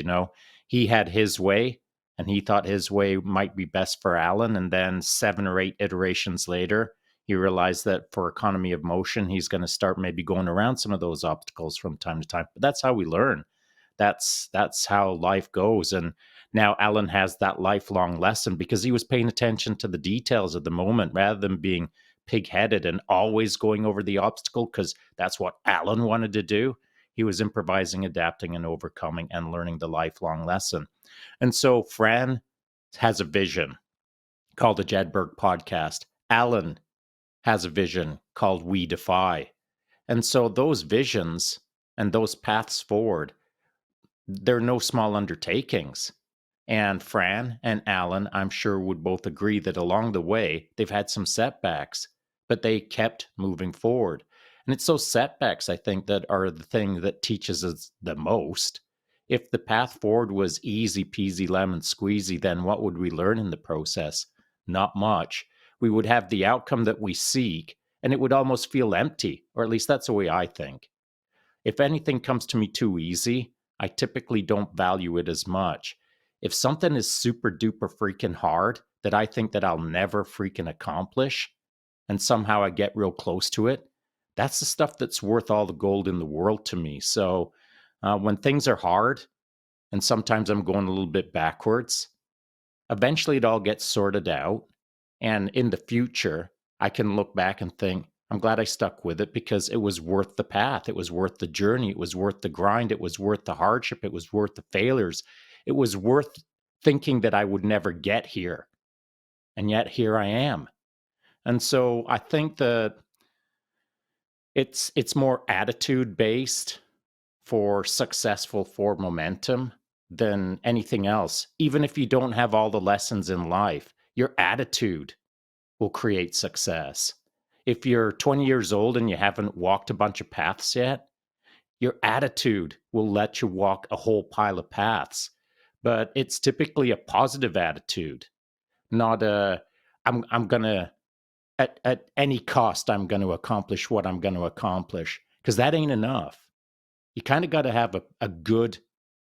he had his way, and he thought his way might be best for Alan. And then 7 or 8 iterations later, he realized that for economy of motion, he's going to start maybe going around some of those obstacles from time to time. But that's how we learn. That's how life goes. And now Alan has that lifelong lesson because he was paying attention to the details of the moment rather than being pig-headed and always going over the obstacle because that's what Alan wanted to do. He was improvising, adapting, and overcoming and learning the lifelong lesson. And so Fran has a vision called the Jedburgh podcast. Alan has a vision called We Defy. And so those visions and those paths forward, they're no small undertakings. And Fran and Alan, I'm sure, would both agree that along the way, they've had some setbacks, but they kept moving forward. And it's those setbacks, I think, that are the thing that teaches us the most. If the path forward was easy peasy lemon squeezy, then what would we learn in the process? Not much. We would have the outcome that we seek, and it would almost feel empty, or at least that's the way I think. If anything comes to me too easy, I typically don't value it as much. If something is super duper freaking hard that I think that I'll never freaking accomplish, and somehow I get real close to it, that's the stuff that's worth all the gold in the world to me. So when things are hard, and sometimes I'm going a little bit backwards, eventually it all gets sorted out. And in the future, I can look back and think, I'm glad I stuck with it because it was worth the path. It was worth the journey. It was worth the grind. It was worth the hardship. It was worth the failures. It was worth thinking that I would never get here. And yet here I am. And so I think that it's more attitude based for successful for momentum than anything else. Even if you don't have all the lessons in life, your attitude will create success. If you're 20 years old and you haven't walked a bunch of paths yet, your attitude will let you walk a whole pile of paths. But it's typically a positive attitude, not a I'm gonna at any cost I'm gonna accomplish what I'm gonna accomplish. Because that ain't enough. You kind of got to have a good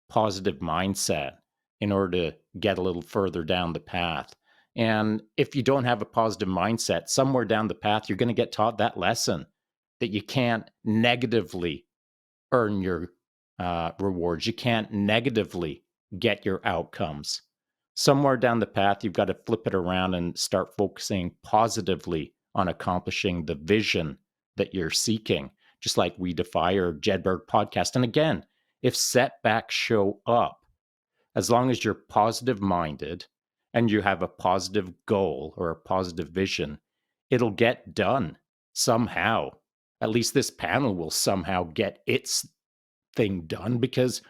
positive mindset in order to get a little further down the path. And if you don't have a positive mindset, somewhere down the path, you're going to get taught that lesson that you can't negatively earn your rewards. You can't negatively get your outcomes. Somewhere down the path, you've got to flip it around and start focusing positively on accomplishing the vision that you're seeking, just like We Defy or Jedburgh podcast. And again, if setbacks show up, as long as you're positive minded and you have a positive goal or a positive vision, it'll get done somehow. At least this panel will somehow get its thing done because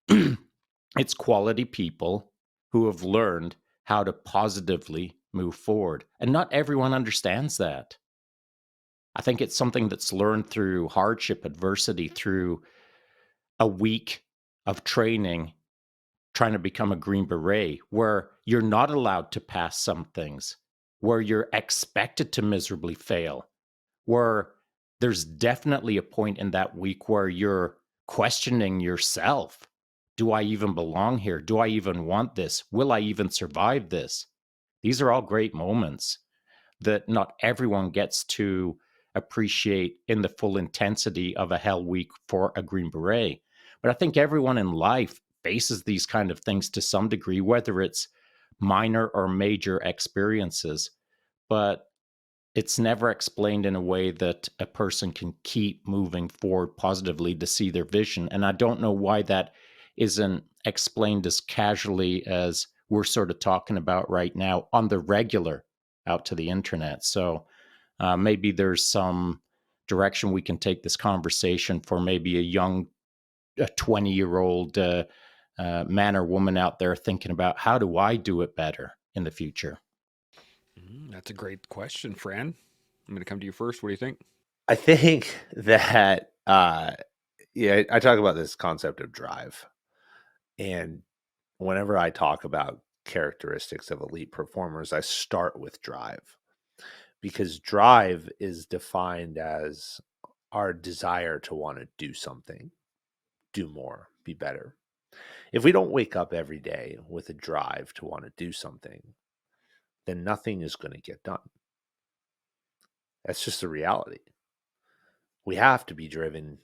it's quality people who have learned how to positively move forward. And not everyone understands that. I think it's something that's learned through hardship, adversity, through a week of training, trying to become a Green Beret, where you're not allowed to pass some things, where you're expected to miserably fail, where there's definitely a point in that week where you're questioning yourself. Do I even belong here? Do I even want this? Will I even survive this? These are all great moments that not everyone gets to appreciate in the full intensity of a hell week for a Green Beret. But I think everyone in life faces these kind of things to some degree, whether it's minor or major experiences. But it's never explained in a way that a person can keep moving forward positively to see their vision. And I don't know why that isn't explained as casually as we're sort of talking about right now on the regular out to the internet. So maybe there's some direction we can take this conversation for maybe a 20-year-old man or woman out there thinking about how do I do it better in the future? That's a great question, Fran. I'm going to come to you first. What do you think? I think that yeah, I talk about this concept of drive. And whenever I talk about characteristics of elite performers, I start with drive. Because drive is defined as our desire to want to do something, do more, be better. If we don't wake up every day with a drive to want to do something, then nothing is going to get done. That's just the reality. We have to be driven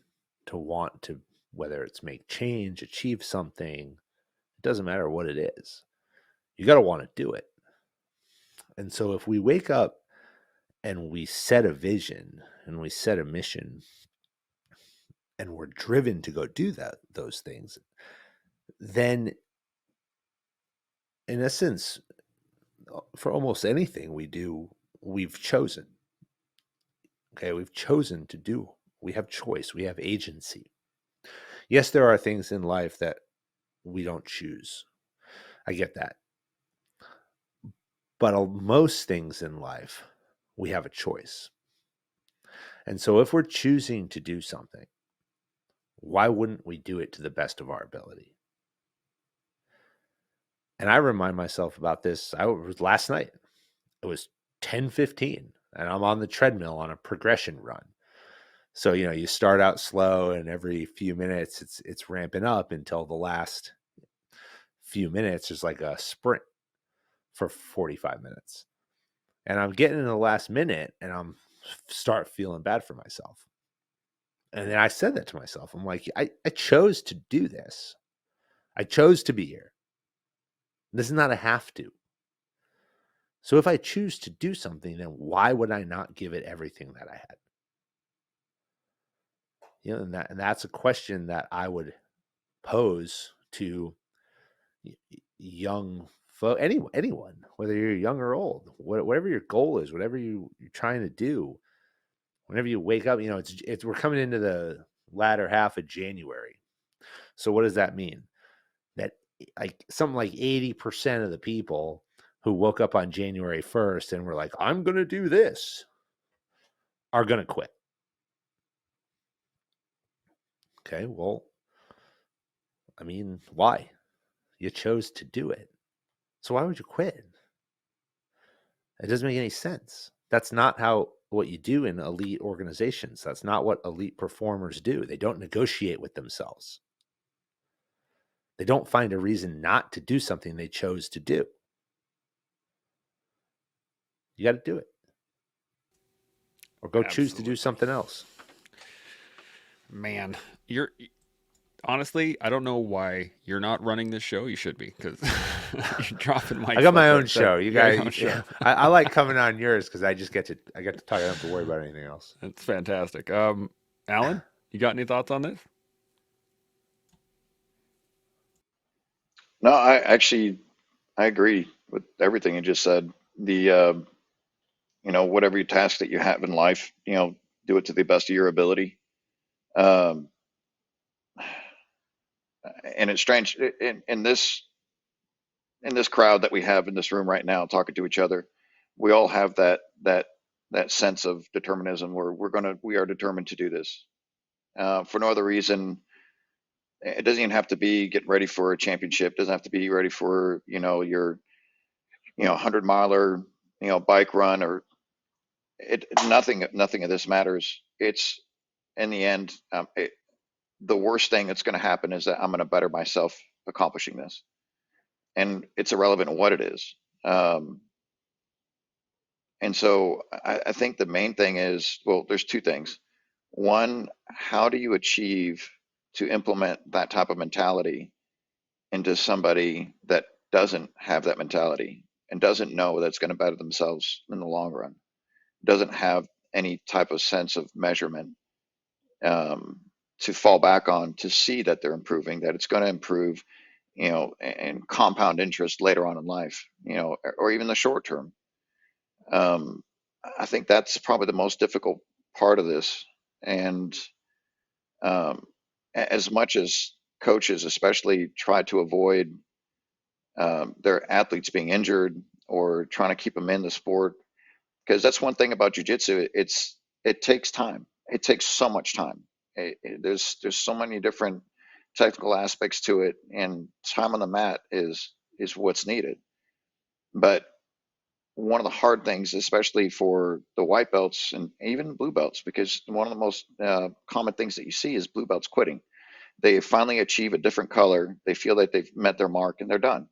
to want to, whether it's make change, achieve something, it doesn't matter what it is. You got to want to do it. And so if we wake up and we set a vision and we set a mission and we're driven to go do those things, then in essence, for almost anything we do, we've chosen. Okay, we've chosen to do. We have choice. We have agency. Yes, there are things in life that we don't choose. I get that. But most things in life, we have a choice. And so if we're choosing to do something, why wouldn't we do it to the best of our ability? And I remind myself about this. I was last night. It was 10:15, and I'm on the treadmill on a progression run. So, you start out slow, and every few minutes it's ramping up until the last few minutes is like a sprint for 45 minutes. And I'm getting in the last minute, and I'm start feeling bad for myself. And then I said that to myself. I'm like, I chose to do this. I chose to be here. This is not a have to. So if I choose to do something, then why would I not give it everything that I had? And that's a question that I would pose to young folks, anyone, whether you're young or old, whatever your goal is, whatever you're trying to do. Whenever you wake up, we're coming into the latter half of January. So what does that mean? That something like 80% of the people who woke up on January 1st and were like, I'm going to do this, are going to quit. Okay, well, I mean, why? You chose to do it. So why would you quit? It doesn't make any sense. That's not what you do in elite organizations. That's not what elite performers do. They don't negotiate with themselves. They don't find a reason not to do something they chose to do. You got to do it. Or go choose to do something else. Man, you're honestly, I don't know why you're not running this show. You should be, because you're dropping mics. I got my own that. show. You guys, yeah. I like coming on yours because I get to talk. I don't have to worry about anything else. That's fantastic. Alan, you got any thoughts on this? No, I agree with everything you just said. Whatever your task that you have in life, do it to the best of your ability. Um, and it's strange in this crowd that we have in this room right now, talking to each other. We all have that sense of determinism where we are determined to do this for no other reason. It doesn't even have to be getting ready for a championship. It doesn't have to be ready for your 100-miler bike run, or nothing of this matters. It's in the end, the worst thing that's going to happen is that I'm going to better myself accomplishing this, and it's irrelevant what it is. And so I think the main thing is, well, there's two things. One, how do you achieve to implement that type of mentality into somebody that doesn't have that mentality and doesn't know that's going to better themselves in the long run, doesn't have any type of sense of measurement to fall back on to see that they're improving, that it's going to improve, and compound interest later on in life, or even the short term. Um, I think that's probably the most difficult part of this. And um, as much as coaches, especially, try to avoid their athletes being injured or trying to keep them in the sport, because that's one thing about jujitsu. It takes time. It takes so much time. There's so many different technical aspects to it, and time on the mat is what's needed. But one of the hard things, especially for the white belts and even blue belts, because one of the most common things that you see is blue belts quitting. they finally achieve a different color, they feel that they've met their mark and they're done.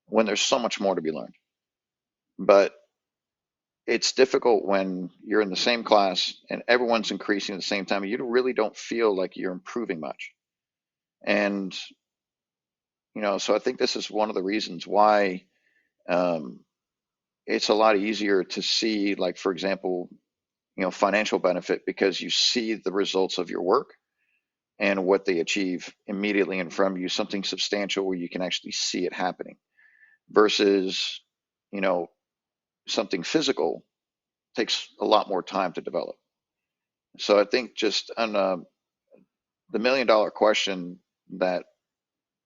When there's so much more to be learned. But it's difficult when you're in the same class and everyone's increasing at the same time. You really don't feel like you're improving much. And, so I think this is one of the reasons why um, it's a lot easier to see, like, for example, financial benefit because you see the results of your work and what they achieve immediately in front of you, something substantial where you can actually see it happening versus, you know, something physical takes a lot more time to develop. So I think just on the $1 million question that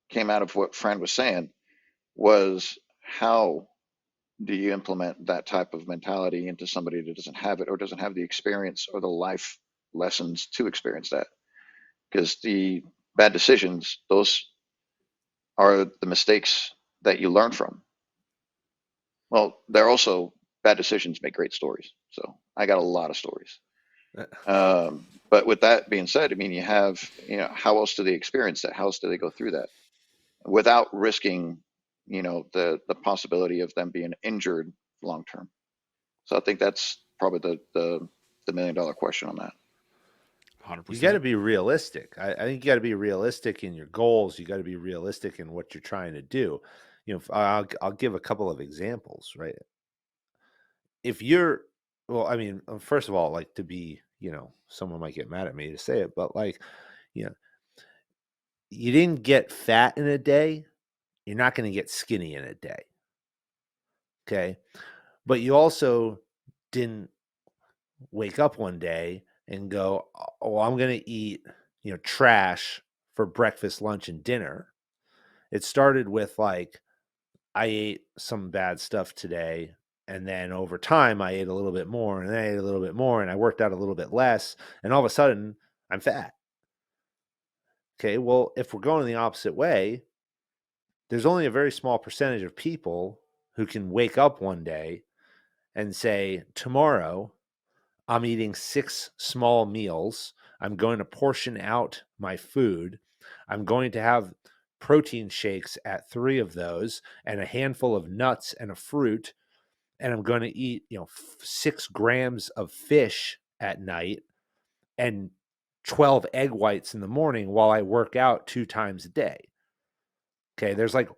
came out of what Fran was saying was how do you implement that type of mentality into somebody that doesn't have it or doesn't have the experience or the life lessons to experience that? Because the bad decisions, those are the mistakes that you learn from. Well, they're also bad decisions make great stories. So I got a lot of stories. But with that being said, I mean, you have, how else do they experience that? How else do they go through that without risking, the possibility of them being injured long term? So I think that's probably the $1 million question on that. You got to 100%. be realistic. I think you got to be realistic in your goals. You got to be realistic in what you're trying to do. I'll give a couple of examples, right? If you're, well, I mean, first of all, like to be, someone might get mad at me to say it, but like, you know, you didn't get fat in a day, you're not going to get skinny in a day. Okay. But you also didn't wake up one day and go, oh, I'm going to eat, trash for breakfast, lunch, and dinner. It started with like, I ate some bad stuff today. And then over time, I ate a little bit more and then I ate a little bit more and I worked out a little bit less. And all of a sudden, I'm fat. Okay. Well, if we're going the opposite way, there's only a very small percentage of people who can wake up one day and say, tomorrow, I'm eating 6 small meals. I'm going to portion out my food. I'm going to have protein shakes at 3 of those and a handful of nuts and a fruit. And I'm going to eat, 6 grams of fish at night and 12 egg whites in the morning while I work out 2 times a day. Okay. There's like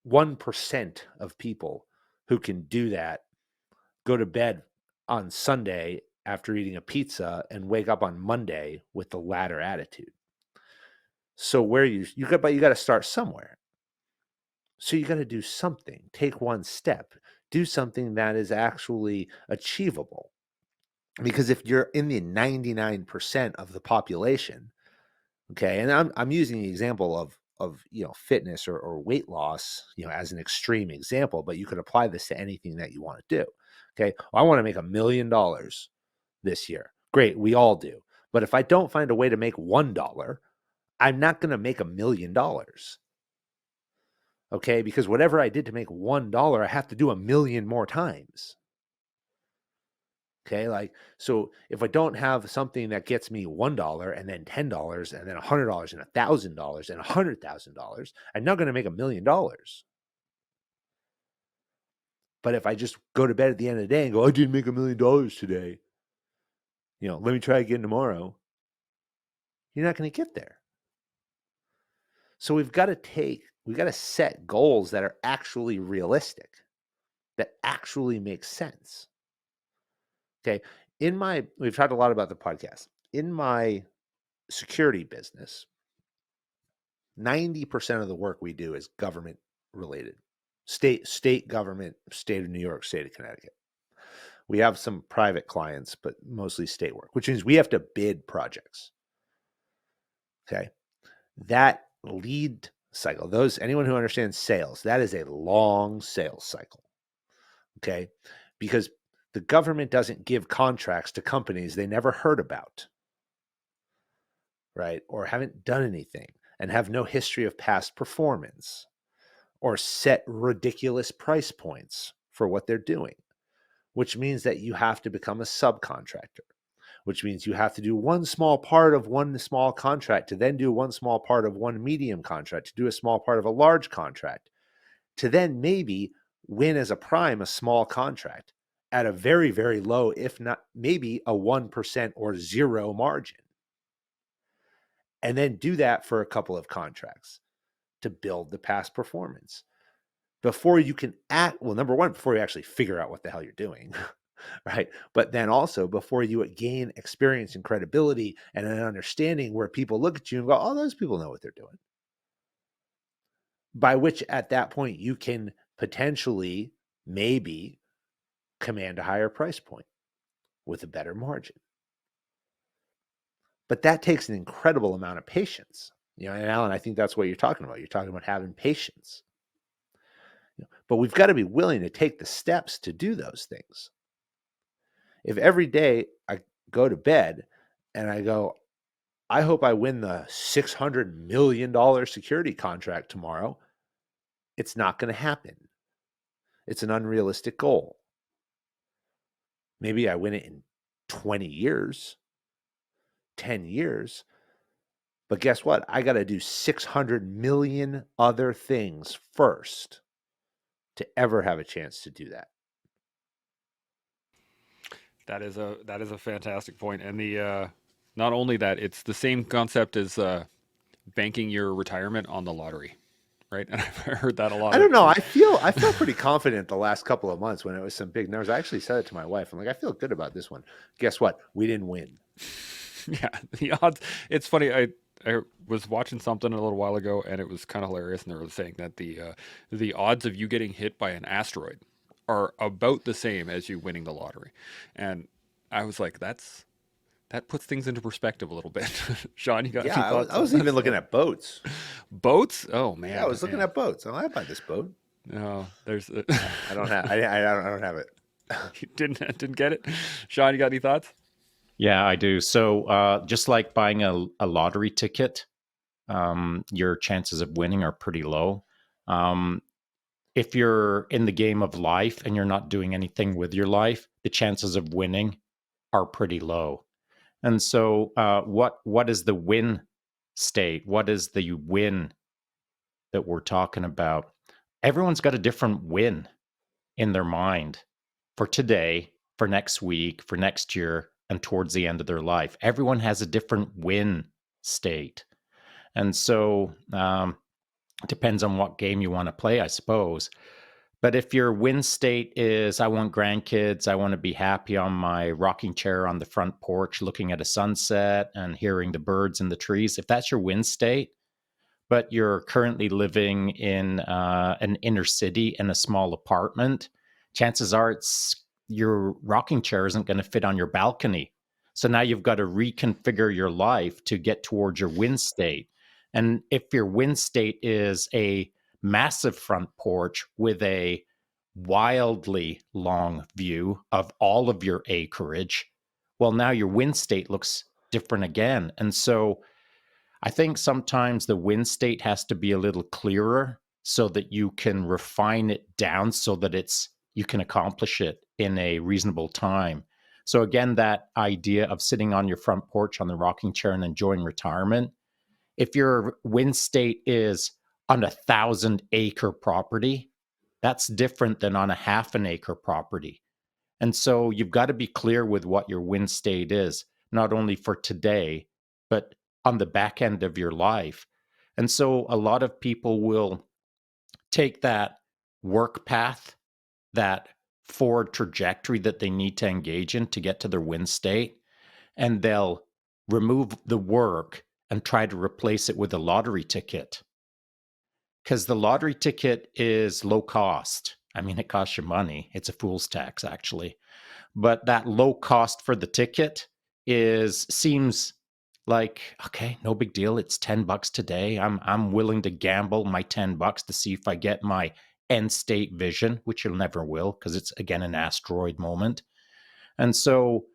1% of people who can do that, go to bed on Sunday after eating a pizza and wake up on Monday with the latter attitude. So where you got to start somewhere. So you got to do something, take one step, do something that is actually achievable. Because if you're in the 99% of the population, okay, and I'm using the example of fitness or weight loss, as an extreme example, but you could apply this to anything that you want to do. Okay, well, I want to make $1 million this year. Great, we all do. But if I don't find a way to make $1, I'm not going to make $1 million. Okay, because whatever I did to make $1, I have to do 1 million more times. Okay, like, so if I don't have something that gets me $1 and then $10 and then $100 and $1,000 and $100,000, I'm not going to make $1 million. But if I just go to bed at the end of the day and go, I didn't make $1 million today, let me try again tomorrow, you're not going to get there. So we've got to set goals that are actually realistic, that actually make sense. Okay. We've talked a lot about the podcast. In my security business, 90% of the work we do is government related. State government, state of New York, state of Connecticut. We have some private clients, but mostly state work, which means we have to bid projects. Okay. That lead cycle, anyone who understands sales, that is a long sales cycle. Okay. Because the government doesn't give contracts to companies they never heard about, right? Or haven't done anything and have no history of past performance or set ridiculous price points for what they're doing, which means that you have to become a subcontractor, which means you have to do one small part of one small contract to then do one small part of one medium contract to do a small part of a large contract to then maybe win as a prime a small contract at a very, very low, if not maybe a 1% or zero margin. And then do that for a couple of contracts to build the past performance before you can number one, before you actually figure out what the hell you're doing, right? But then also before you gain experience and credibility and an understanding where people look at you and go, oh, those people know what they're doing. By which at that point you can potentially maybe command a higher price point with a better margin. But that takes an incredible amount of patience. And Alan, I think that's what you're talking about. You're talking about having patience. But we've got to be willing to take the steps to do those things. If every day I go to bed and I go, I hope I win the $600 million security contract tomorrow, it's not going to happen. It's an unrealistic goal. Maybe I win it in 20 years, 10 years. But guess what? I got to do 600 million other things first to ever have a chance to do that. That is a fantastic point. And the not only that, it's the same concept as banking your retirement on the lottery, right? And I've heard that a lot. I don't know. I feel pretty confident the last couple of months when it was some big numbers. I actually said it to my wife. I'm like, I feel good about this one. Guess what? We didn't win. Yeah, the odds. It's funny. I was watching something a little while ago, and it was kind of hilarious. And they were saying that the odds of you getting hit by an asteroid are about the same as you winning the lottery. And I was like, that puts things into perspective a little bit. Shaun, you got any thoughts? I was even looking at boats. Boats. Oh man, Yeah, I was looking at boats. I buy this boat. No, there's. I don't have. I don't have it. You didn't get it. Shaun, you got any thoughts? Yeah, I do. So just like buying a lottery ticket, your chances of winning are pretty low. If you're in the game of life and you're not doing anything with your life, the chances of winning are pretty low. And so what is the win state? What is the win that we're talking about? Everyone's got a different win in their mind for today, for next week, for next year, and towards the end of their life. Everyone has a different win state. And so it depends on what game you want to play, I suppose. But if your win state is, I want grandkids, I want to be happy on my rocking chair on the front porch, looking at a sunset and hearing the birds in the trees, if that's your win state, but you're currently living in an inner city in a small apartment, chances are your rocking chair isn't going to fit on your balcony. So now you've got to reconfigure your life to get towards your win state. And if your win state is a massive front porch with a wildly long view of all of your acreage, well, now your win state looks different again. And so I think sometimes the win state has to be a little clearer so that you can refine it down so that you can accomplish it in a reasonable time. So again, that idea of sitting on your front porch on the rocking chair and enjoying retirement, if your win state is on 1,000-acre property, that's different than on a half an acre property. And so you've got to be clear with what your win state is, not only for today, but on the back end of your life. And so a lot of people will take that work path, that forward trajectory that they need to engage in to get to their win state, and they'll remove the work and try to replace it with a lottery ticket. Because the lottery ticket is low cost. I mean, it costs you money. It's a fool's tax, actually. But that low cost for the ticket seems like, okay, no big deal. It's $10 today. I'm willing to gamble my $10 to see if I get my end state vision, which you'll never will, because it's again an asteroid moment. And so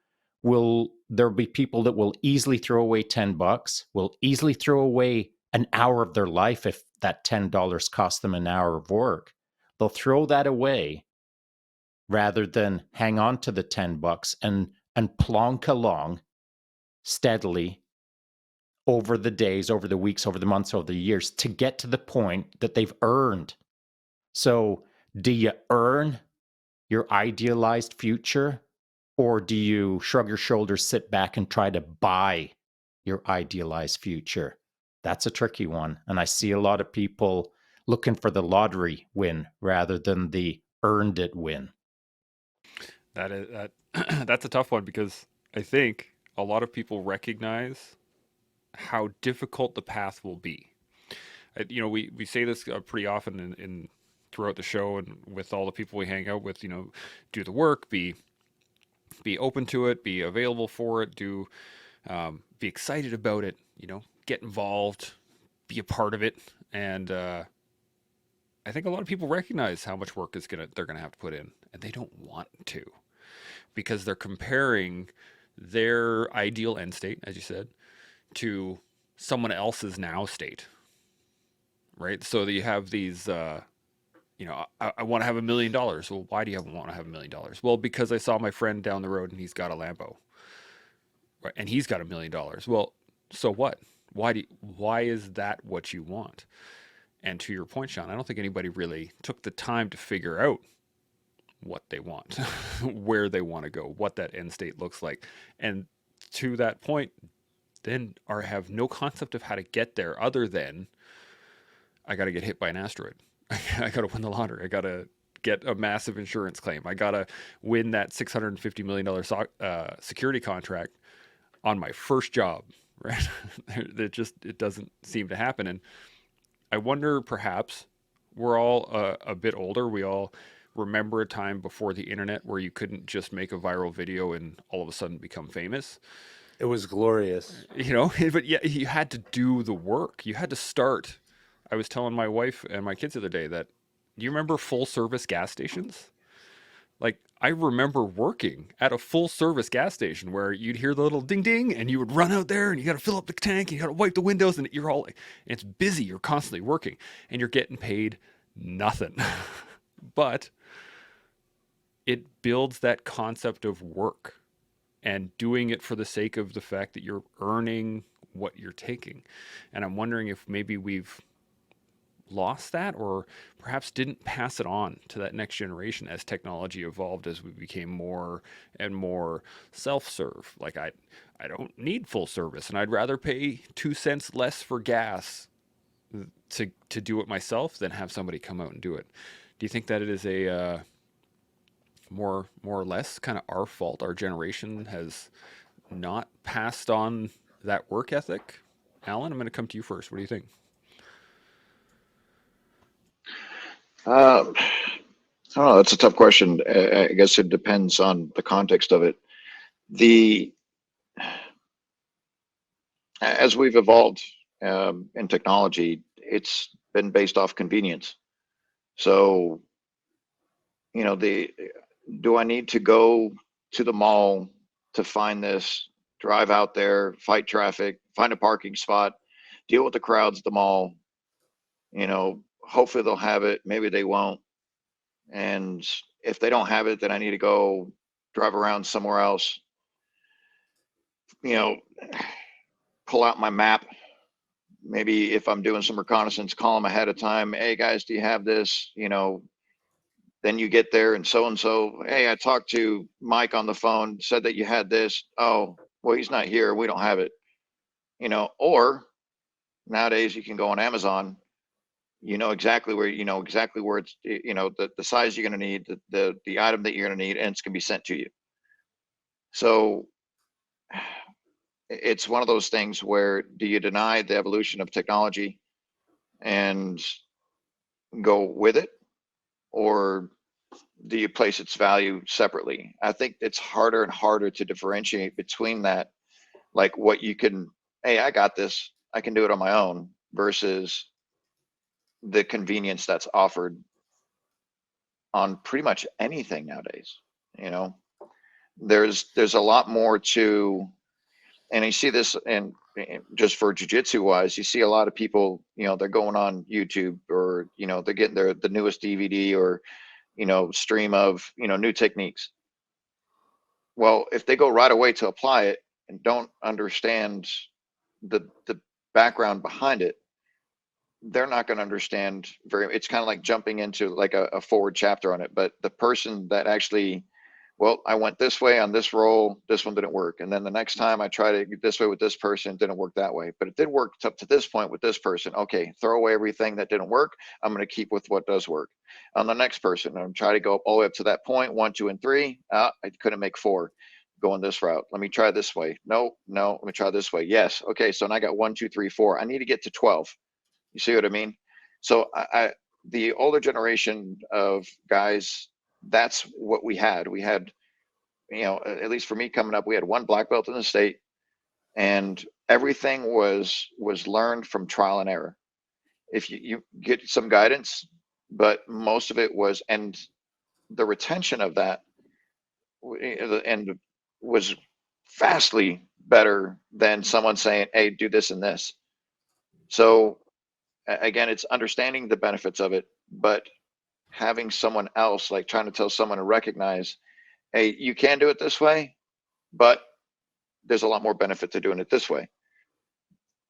there'll be people that will easily throw away $10, will easily throw away an hour of their life if that $10 costs them an hour of work. They'll throw that away rather than hang on to the $10 and plonk along steadily over the days, over the weeks, over the months, over the years to get to the point that they've earned. So, do you earn your idealized future, or do you shrug your shoulders, sit back, and try to buy your idealized future? That's a tricky one. And I see a lot of people looking for the lottery win rather than the earned it win. That that's a tough one because I think a lot of people recognize how difficult the path will be. We say this pretty often in throughout the show and with all the people we hang out with. Do the work, be open to it, be available for it, be excited about it. Get involved, be a part of it, and I think a lot of people recognize how much work they're gonna have to put in, and they don't want to because they're comparing their ideal end state, as you said, to someone else's now state, right? So that you have these, I want to have $1 million. Well, why do you want to have $1 million? Well, because I saw my friend down the road and he's got a Lambo, right? And he's got $1 million. Well, so what? Why is that what you want? And to your point, Shaun, I don't think anybody really took the time to figure out what they want, where they want to go, what that end state looks like. And to that point, then have no concept of how to get there other than I got to get hit by an asteroid. I got to win the lottery. I got to get a massive insurance claim. I got to win that $650 million security contract on my first job, right? It doesn't seem to happen. And I wonder, perhaps we're all a bit older. We all remember a time before the internet where you couldn't just make a viral video and all of a sudden become famous. It was glorious. But yeah, you had to do the work. You had to start. I was telling my wife and my kids the other day that, do you remember full service gas stations? Like, I remember working at a full service gas station where you'd hear the little ding ding and you would run out there and you got to fill up the tank and you got to wipe the windows and it's busy. You're constantly working and you're getting paid nothing. But it builds that concept of work and doing it for the sake of the fact that you're earning what you're taking. And I'm wondering if maybe we've lost that or perhaps didn't pass it on to that next generation as technology evolved, as we became more and more self-serve. Like, I don't need full service and I'd rather pay 2 cents less for gas to do it myself than have somebody come out and do it. Do you think that it is a more or less kind of our fault? Our generation has not passed on that work ethic. Alan, I'm going to come to you first. What do you think? I don't know. That's a tough question. I guess it depends on the context of it. As we've evolved in technology, it's been based off convenience. So, do I need to go to the mall to find this, drive out there, fight traffic, find a parking spot, deal with the crowds at the mall? Hopefully they'll have it. Maybe they won't. And if they don't have it, then I need to go drive around somewhere else. Pull out my map. Maybe if I'm doing some reconnaissance, call them ahead of time. Hey guys, do you have this? Then you get there and so, hey, I talked to Mike on the phone, said that you had this. Oh, well, he's not here. We don't have it. Or nowadays you can go on Amazon. Exactly where it's, the size you're going to need, the item that you're going to need, and it's going to be sent to you. So it's one of those things where, do you deny the evolution of technology and go with it, or do you place its value separately? I think it's harder and harder to differentiate between that, like what you can, hey, I got this, I can do it on my own, versus the convenience that's offered on pretty much anything nowadays. There's a lot more to, and you see this, and just for jiu-jitsu wise, you see a lot of people, they're going on YouTube, or they're getting the newest DVD or stream of new techniques. Well, if they go right away to apply it and don't understand the background behind it, they're not going to understand it's kind of like jumping into like a forward chapter on it. But the person that actually, well, I went this way on this role, this one didn't work, and then the next time I tried it this way with this person, it didn't work that way, but it did work up to this point with this person. Okay, throw away everything that didn't work. I'm going to keep with what does work. On the next person, I'm trying to go all the way up to that point, 1, 2, and 3. I couldn't make 4. Going this route. Let me try this way. No, let me try this way. Yes. Okay, so now I got 1, 2, 3, 4. I need to get to 12. You see what I mean? So the older generation of guys, that's what we had. We had, at least for me coming up, we had 1 black belt in the state, and everything was learned from trial and error. If you get some guidance, but most of it was, and the retention of that and was vastly better than someone saying, hey, do this and this. So again, it's understanding the benefits of it, but having someone else, like trying to tell someone to recognize, hey, you can do it this way, but there's a lot more benefit to doing it this way.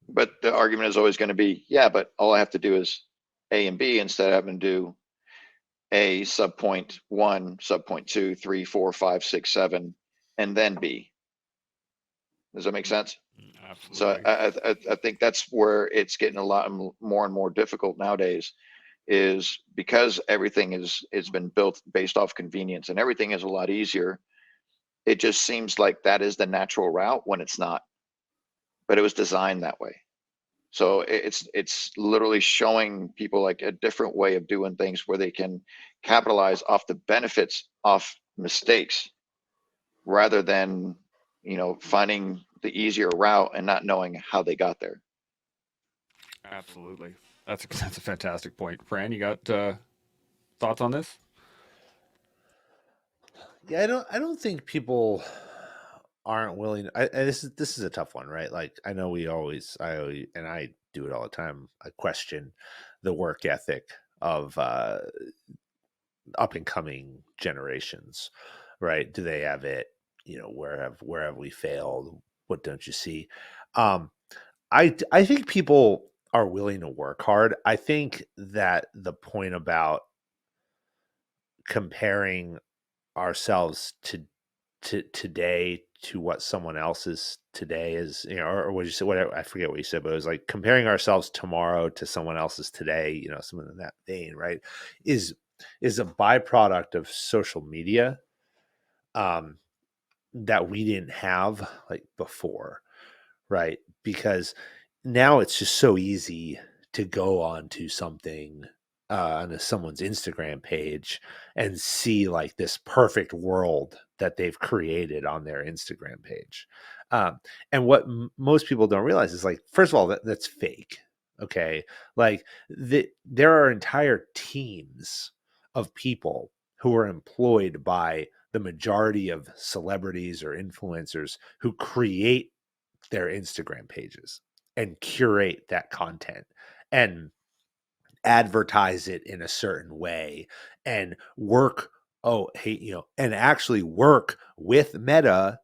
But the argument is always going to be, yeah, but all I have to do is A and B instead of having to do A sub point 1, sub point 2, 3, 4, 5, 6, 7, and then B. Does that make sense? Absolutely. So I think that's where it's getting a lot more and more difficult nowadays, is because everything is been built based off convenience, and everything is a lot easier. It just seems like that is the natural route when it's not, but it was designed that way. So it's literally showing people like a different way of doing things where they can capitalize off the benefits off mistakes, rather than finding the easier route and not knowing how they got there. Absolutely. That's a fantastic point. Fran, you got thoughts on this? Yeah, I don't think people aren't willing. This is a tough one, right? Like, I know and I do it all the time. I question the work ethic of up and coming generations, right? Do they have it? Where have we failed? What don't you see? Um, I think people are willing to work hard. I think that the point about comparing ourselves to today to what someone else's today is, or what you said, whatever, I forget what you said, but it was like comparing ourselves tomorrow to someone else's today, someone in that vein, right? Is a byproduct of social media, that we didn't have like before, right? Because now it's just so easy to go onto something, on someone's Instagram page and see like this perfect world that they've created on their Instagram page. And what most people don't realize is, like, first of all, that's fake. Okay. Like, there are entire teams of people who are employed by the majority of celebrities or influencers who create their Instagram pages and curate that content and advertise it in a certain way and work, and actually work with Meta,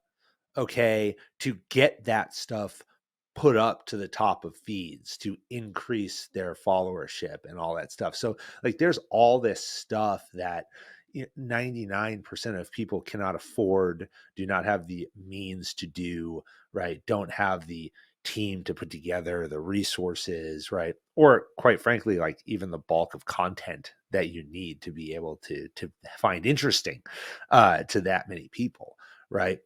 okay, to get that stuff put up to the top of feeds to increase their followership and all that stuff. So, like, there's all this stuff that 99% of people cannot afford, do not have the means to do, right? Don't have the team to put together, the resources, right? Or quite frankly, like, even the bulk of content that you need to be able to find interesting to that many people, right?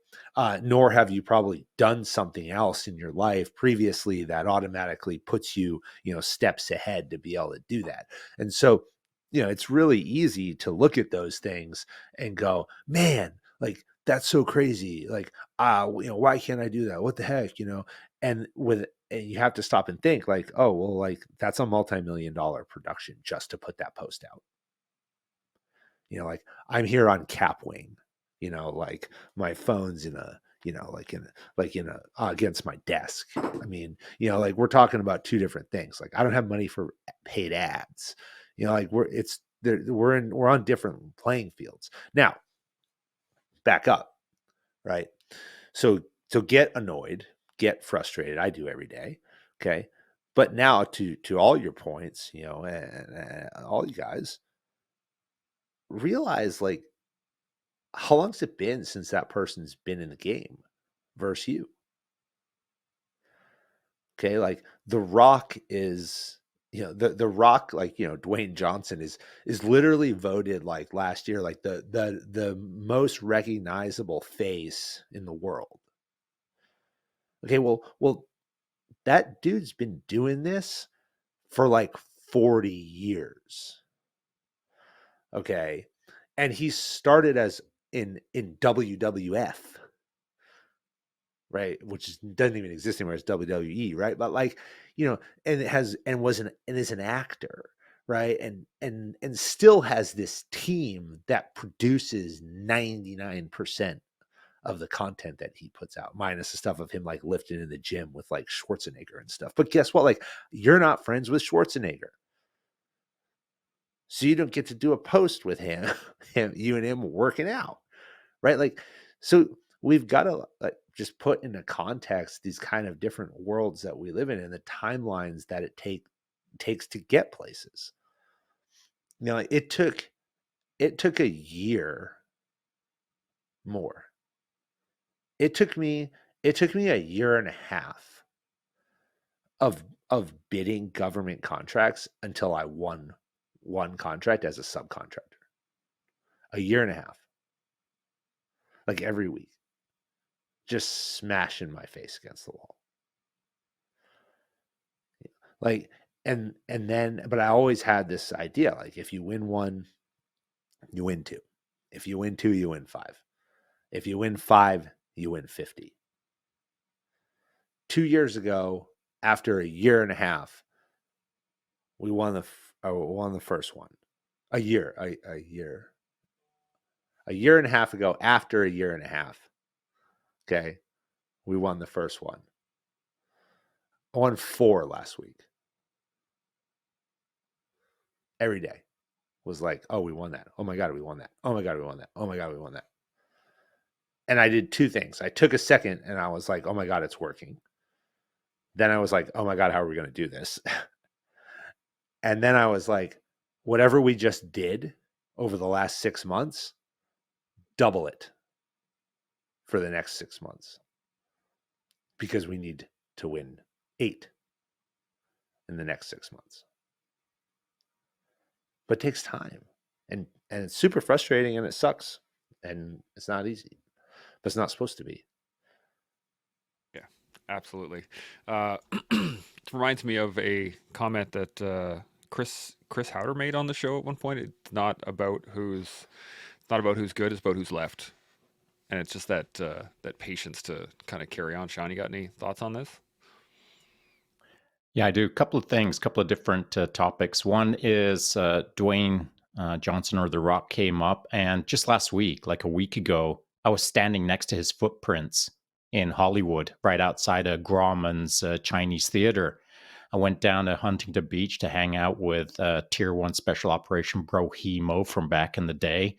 Nor have you probably done something else in your life previously that automatically puts you, steps ahead to be able to do that. And so, it's really easy to look at those things and go, man, like, that's so crazy. Like, why can't I do that? What the heck, And you have to stop and think, like, oh, well, like, that's a multi-million-dollar production just to put that post out. Like, I'm here on Capwing, like, my phone's in a, against my desk. I mean, like, we're talking about two different things. Like, I don't have money for paid ads. Like, we're on different playing fields. Now, back up, right? So So get annoyed, get frustrated. I do every day. Okay. But now to all your points, and all you guys realize, like, how long's it been since that person's been in the game versus you? Okay, like The Rock is, the Rock, like, Dwayne Johnson is literally voted, like, last year, like the most recognizable face in the world. Okay, well, that dude's been doing this for like 40 years. Okay. And he started as in WWF, right? Which doesn't even exist anymore. It's WWE, right? But, like, and it has and was an and is an actor, right? And still has this team that produces 99% of the content that he puts out, minus the stuff of him, like, lifting in the gym with, like, Schwarzenegger and stuff. But guess what? Like, you're not friends with Schwarzenegger. So you don't get to do a post with him, you and him working out, right? Like, so we've got to, like, just put into context these kind of different worlds that we live in and the timelines that it takes to get places. Like, it took a year more. It took me a year and a half of bidding government contracts until I won one contract as a subcontractor. A year and a half. Like, every week. Just smashing my face against the wall. Like, and then, but I always had this idea, like, if you win one, you win two. If you win two, you win five. If you win five, you win 50. 2 years ago, after a year and a half, we won the first one. A year and a half ago, after a year and a half, okay, we won the first one. I won 4 last week. Every day was like, oh, we won that. Oh my God, we won that. Oh my God, we won that. Oh my God, we won that. And I did 2 things. I took a second and I was like, oh my God, it's working. Then I was like, oh my God, how are we going to do this? And then I was like, whatever we just did over the last 6 months, double it for the next 6 months. Because we need to win 8 in the next 6 months. But it takes time. And it's super frustrating and it sucks. And it's not easy. But it's not supposed to be. Yeah, absolutely. It reminds me of a comment that Chris Howder made on the show at one point. It's not about who's good, it's about who's left. And it's just that patience to kind of carry on. Shaun, you got any thoughts on this? Yeah, I do. A couple of things, a couple of different topics. One is Dwayne Johnson, or The Rock, came up. And just last week, like a week ago, I was standing next to his footprints in Hollywood, right outside of Grauman's Chinese Theater. I went down to Huntington Beach to hang out with Tier 1 Special Operation Bro Hemo from back in the day.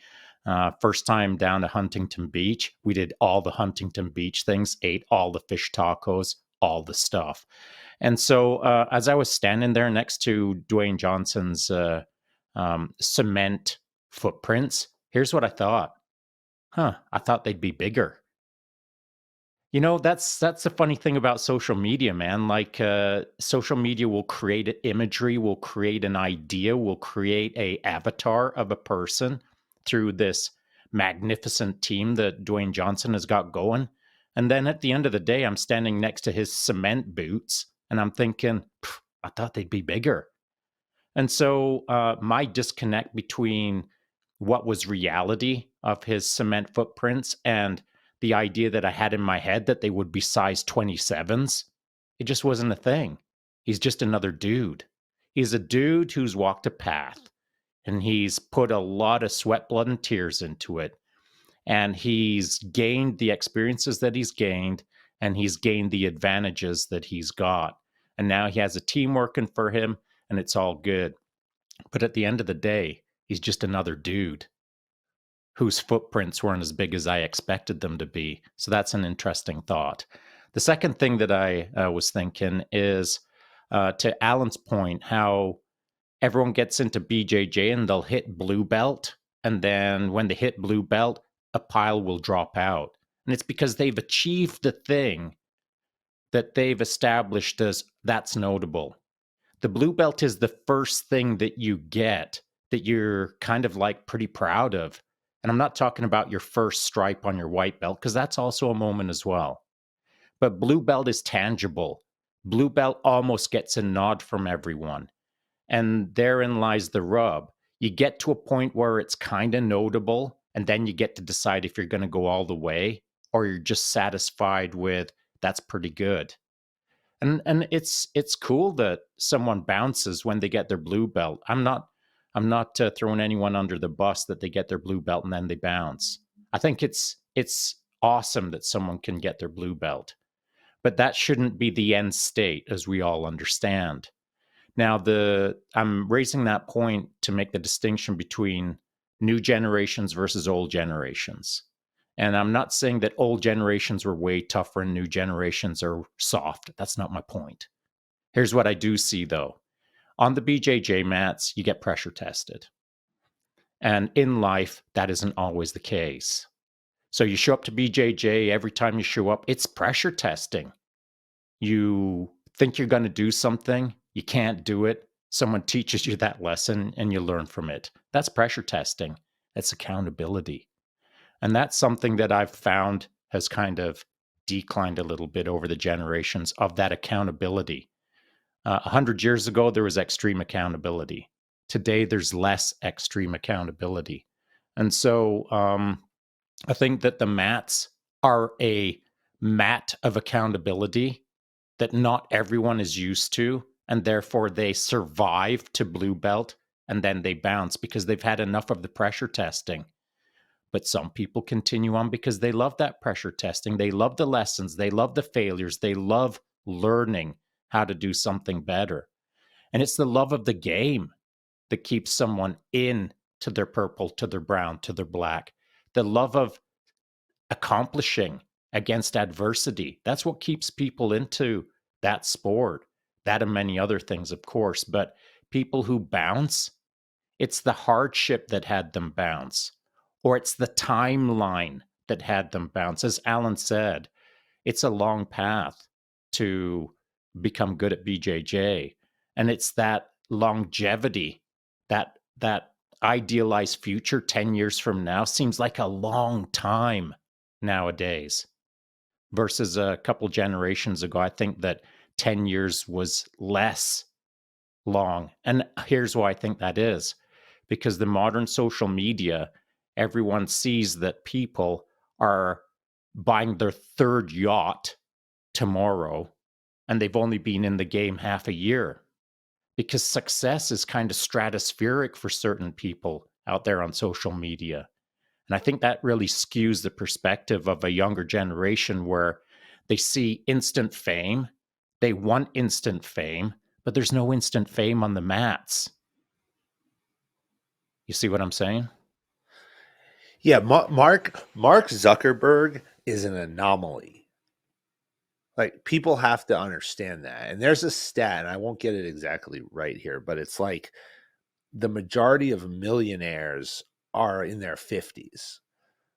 First time down to Huntington Beach, we did all the Huntington Beach things, ate all the fish tacos, all the stuff. And so as I was standing there next to Dwayne Johnson's cement footprints, here's what I thought. I thought they'd be bigger. That's the funny thing about social media, man. Like, social media will create imagery, will create an idea, will create a avatar of a person through this magnificent team that Dwayne Johnson has got going. And then at the end of the day, I'm standing next to his cement boots and I'm thinking, I thought they'd be bigger. And so my disconnect between what was reality of his cement footprints and the idea that I had in my head that they would be size 27s, it just wasn't a thing. He's just another dude. He's a dude who's walked a path and he's put a lot of sweat, blood, and tears into it. And he's gained the experiences that he's gained, and he's gained the advantages that he's got. And now he has a team working for him, and it's all good. But at the end of the day, he's just another dude whose footprints weren't as big as I expected them to be. So that's an interesting thought. The second thing that I was thinking is to Alan's point, how everyone gets into BJJ and they'll hit blue belt. And then when they hit blue belt, a pile will drop out. And it's because they've achieved the thing that they've established as that's notable. The blue belt is the first thing that you get that you're kind of like pretty proud of. And I'm not talking about your first stripe on your white belt, because that's also a moment as well. But blue belt is tangible. Blue belt almost gets a nod from everyone. And therein lies the rub. You get to a point where it's kind of notable, and then you get to decide if you're going to go all the way or you're just satisfied with that's pretty good. And it's cool that someone bounces when they get their blue belt. I'm not throwing anyone under the bus that they get their blue belt and then they bounce. I think it's awesome that someone can get their blue belt, but that shouldn't be the end state, as we all understand. Now, I'm raising that point to make the distinction between new generations versus old generations. And I'm not saying that old generations were way tougher and new generations are soft. That's not my point. Here's what I do see, though. On the BJJ mats, you get pressure tested. And in life, that isn't always the case. So you show up to BJJ, every time you show up, it's pressure testing. You think you're going to do something, you can't do it. Someone teaches you that lesson and you learn from it. That's pressure testing. That's accountability. And that's something that I've found has kind of declined a little bit over the generations of that accountability. 100 years ago, there was extreme accountability. Today, there's less extreme accountability. And so I think that the mats are a mat of accountability that not everyone is used to, and therefore they survive to blue belt and then they bounce because they've had enough of the pressure testing. But some people continue on because they love that pressure testing. They love the lessons. They love the failures. They love learning how to do something better. And it's the love of the game that keeps someone in to their purple, to their brown, to their black. The love of accomplishing against adversity. That's what keeps people into that sport. That and many other things, of course. But people who bounce, it's the hardship that had them bounce, or it's the timeline that had them bounce. As Alan said, it's a long path to become good at BJJ. And it's that longevity, that idealized future 10 years from now seems like a long time nowadays versus a couple generations ago. I think that 10 years was less long. And here's why I think that is, because the modern social media, everyone sees that people are buying their third yacht tomorrow and they've only been in the game half a year, because success is kind of stratospheric for certain people out there on social media. And I think that really skews the perspective of a younger generation where they see instant fame. They want instant fame, but there's no instant fame on the mats. You see what I'm saying? Yeah, Mark Zuckerberg is an anomaly. Like, people have to understand that. And there's a stat, and I won't get it exactly right here, but it's like the majority of millionaires are in their 50s.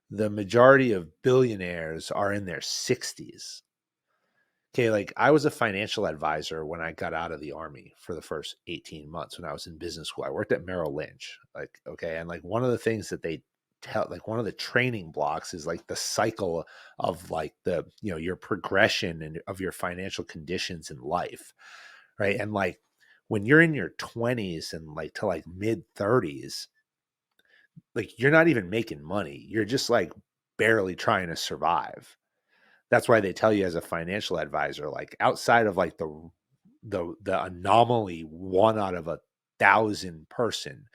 The majority of billionaires are in their 60s. Okay, like, I was a financial advisor when I got out of the army for the first 18 months when I was in business school. I worked at Merrill Lynch. Like, okay, and like one of the things that they tell, like one of the training blocks is like the cycle of like the, your progression and of your financial conditions in life, right? And like when you're in your 20s and like to like mid 30s, like you're not even making money. You're just like barely trying to survive. That's why they tell you as a financial advisor, like outside of like the anomaly 1 out of 1,000 person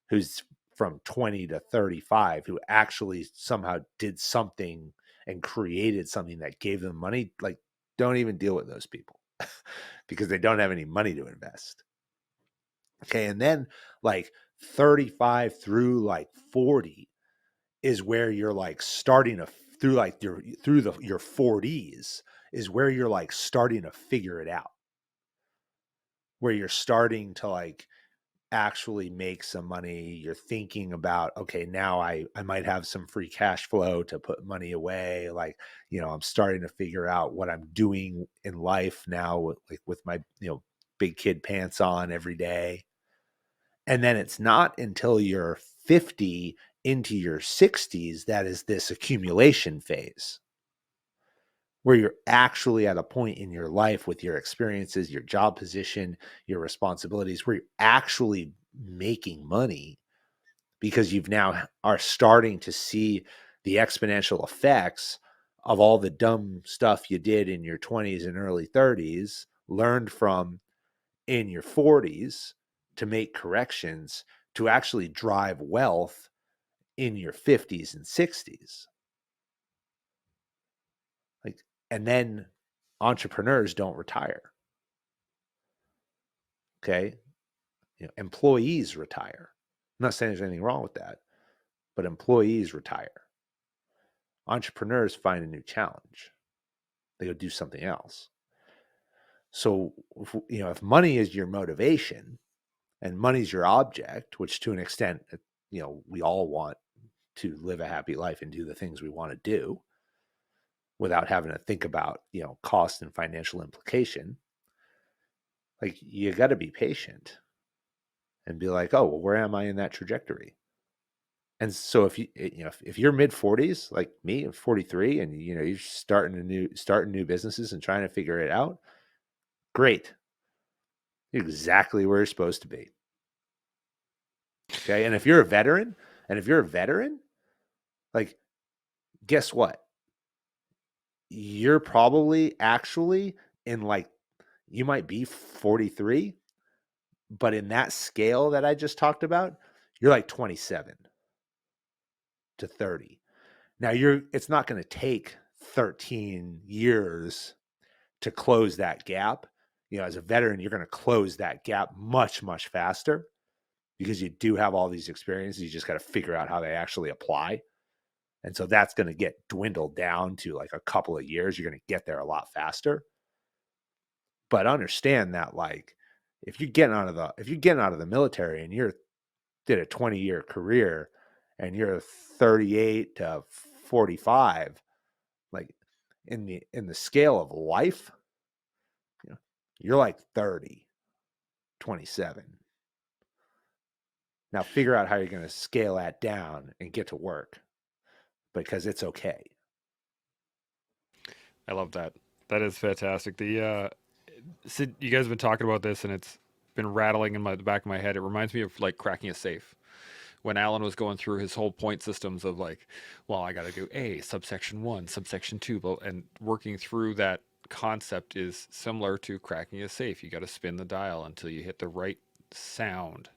who's from 20 to 35 who actually somehow did something and created something that gave them money, like don't even deal with those people because they don't have any money to invest. Okay, and then like 35 through like 40 is where you're like starting to through like your 40s is where you're like starting to figure it out, where you're starting to like actually make some money. You're thinking about, okay, now I might have some free cash flow to put money away. Like, I'm starting to figure out what I'm doing in life now with my, big kid pants on every day. And then it's not until you're 50 into your 60s that is this accumulation phase, where you're actually at a point in your life with your experiences, your job position, your responsibilities, where you're actually making money because you've now are starting to see the exponential effects of all the dumb stuff you did in your 20s and early 30s, learned from in your 40s to make corrections to actually drive wealth in your 50s and 60s. Like, and then entrepreneurs don't retire. Okay. Employees retire. I'm not saying there's anything wrong with that, but employees retire. Entrepreneurs find a new challenge. They go do something else. So, if money is your motivation and money's your object, which to an extent, we all want to live a happy life and do the things we want to do without having to think about, cost and financial implication. Like, you got to be patient and be like, oh, well, where am I in that trajectory? And so if you're mid 40s, like me, I'm 43, and you're starting new businesses and trying to figure it out, great. You're exactly where you're supposed to be. Okay. And if you're a veteran, like, guess what? You're probably actually in like, you might be 43, but in that scale that I just talked about, you're like 27 to 30. Now it's not going to take 13 years to close that gap. As a veteran, you're going to close that gap much, much faster because you do have all these experiences. You just got to figure out how they actually apply. And so that's going to get dwindled down to like a couple of years. You're going to get there a lot faster. But understand that, like, if you're getting out of the military and you did a 20-year career and you're 38 to 45, like, in the scale of life, you're like 30, 27. Now figure out how you're going to scale that down and get to work, because it's okay. I love that. That is fantastic. Sid, you guys have been talking about this, and it's been rattling in the back of my head. It reminds me of like cracking a safe. When Alan was going through his whole point systems of like, well, I got to do A, subsection 1, subsection 2, and working through that concept is similar to cracking a safe. You got to spin the dial until you hit the right sound.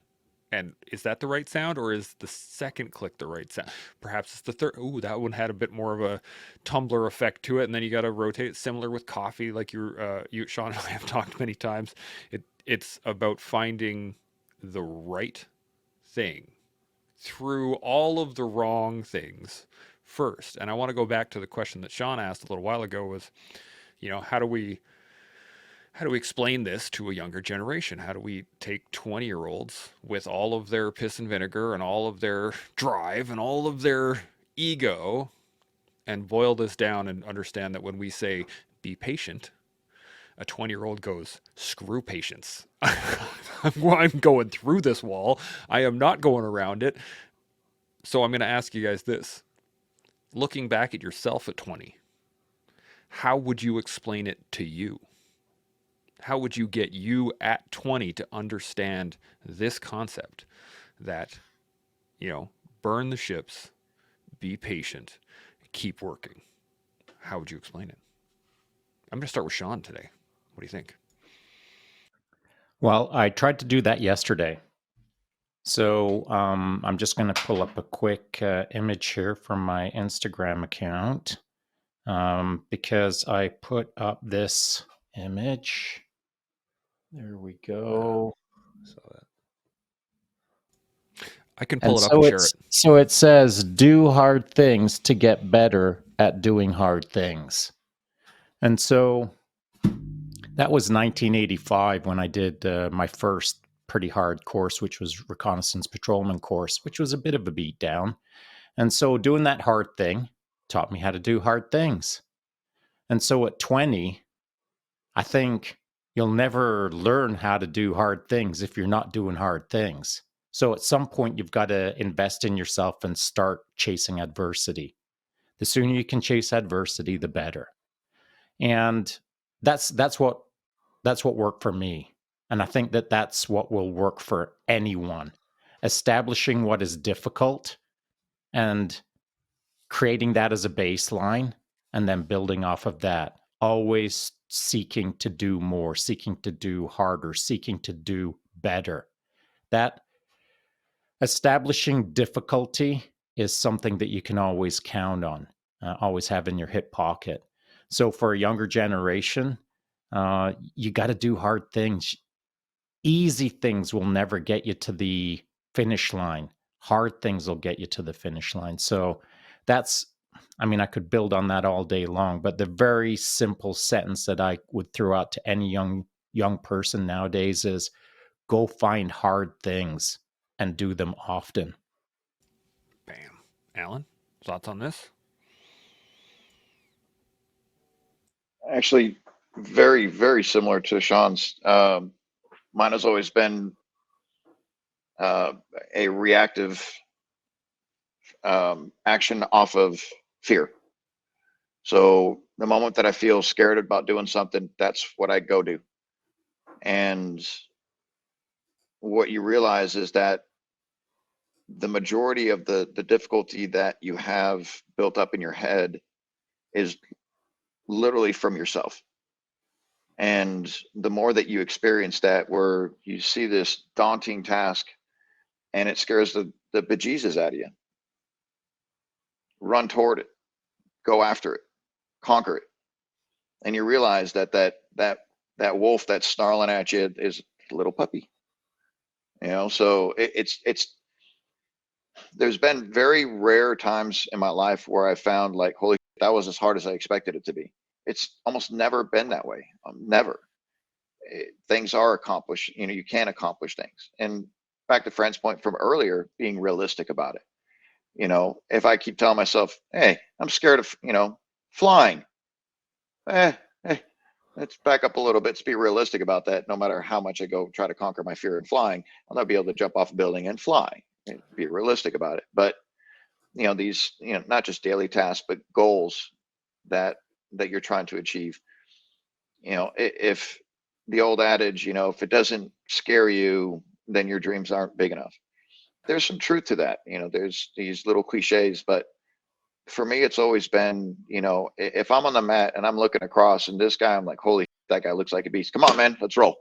And is that the right sound, or is the second click the right sound? Perhaps it's the third. Ooh, that one had a bit more of a tumbler effect to it, and then you got to rotate it. Similar with coffee, like you, Shaun, and I have talked many times. It's about finding the right thing through all of the wrong things first. And I want to go back to the question that Shaun asked a little while ago: was, how do we explain this to a younger generation? How do we take 20-year-olds with all of their piss and vinegar and all of their drive and all of their ego and boil this down and understand that when we say be patient, a 20-year-old goes, screw patience. I'm going through this wall. I am not going around it. So I'm going to ask you guys this. Looking back at yourself at 20, how would you explain it to you? How would you get you at 20 to understand this concept that, burn the ships, be patient, keep working? How would you explain it? I'm going to start with Shaun today. What do you think? Well, I tried to do that yesterday. So I'm just going to pull up a quick image here from my Instagram account because I put up this image. There we go. So I can pull And it up and share it. so it says, do hard things to get better at doing hard things. And so that was 1985 when I did my first pretty hard course, which was reconnaissance patrolman course, which was a bit of a beatdown. And so doing that hard thing taught me how to do hard things. And so at 20, I think you'll never learn how to do hard things if you're not doing hard things. So at some point, you've got to invest in yourself and start chasing adversity. The sooner you can chase adversity, the better. And that's what worked for me. And I think that that's what will work for anyone. Establishing what is difficult and creating that as a baseline and then building off of that. Always seeking to do more, seeking to do harder, seeking to do better. That establishing difficulty is something that you can always count on, always have in your hip pocket. So for a younger generation, you got to do hard things. Easy things will never get you to the finish line. Hard things will get you to the finish line. So that's, I mean, I could build on that all day long, but the very simple sentence that I would throw out to any young person nowadays is go find hard things and do them often. Bam. Alan, thoughts on this? Actually, very, very similar to Shaun's. Mine has always been a reactive action off of fear. So the moment that I feel scared about doing something, that's what I go do. And what you realize is that the majority of the difficulty that you have built up in your head is literally from yourself. And the more that you experience that, where you see this daunting task and it scares the bejesus out of you, run toward it, go after it, conquer it. And you realize that wolf that's snarling at you is a little puppy. So it's there's been very rare times in my life where I found like, holy, that was as hard as I expected it to be. It's almost never been that way. Never. Things are accomplished. You can accomplish things. And back to Fran's point from earlier, being realistic about it. If I keep telling myself, hey, I'm scared of, flying, eh, eh, let's back up a little bit. Let's be realistic about that. No matter how much I go try to conquer my fear of flying, I'll not be able to jump off a building and fly. Be realistic about it. But these, not just daily tasks, but goals that you're trying to achieve. If the old adage, if it doesn't scare you, then your dreams aren't big enough. There's some truth to that. There's these little cliches, but for me, it's always been, if I'm on the mat and I'm looking across and this guy, I'm like, holy, that guy looks like a beast. Come on, man, let's roll.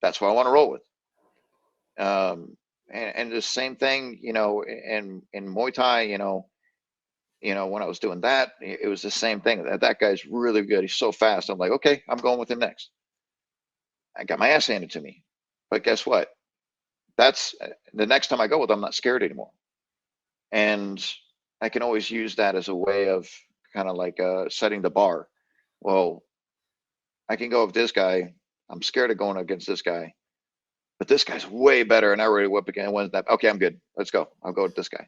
That's what I want to roll with. And the same thing, in Muay Thai, when I was doing that, it was the same thing. That guy's really good. He's so fast. I'm like, okay, I'm going with him next. I got my ass handed to me. But guess what? That's the next time I go with him, I'm not scared anymore. And I can always use that as a way of kind of like setting the bar. Well, I can go with this guy. I'm scared of going against this guy, but this guy's way better, and I already whip again. Okay, I'm good. Let's go. I'll go with this guy.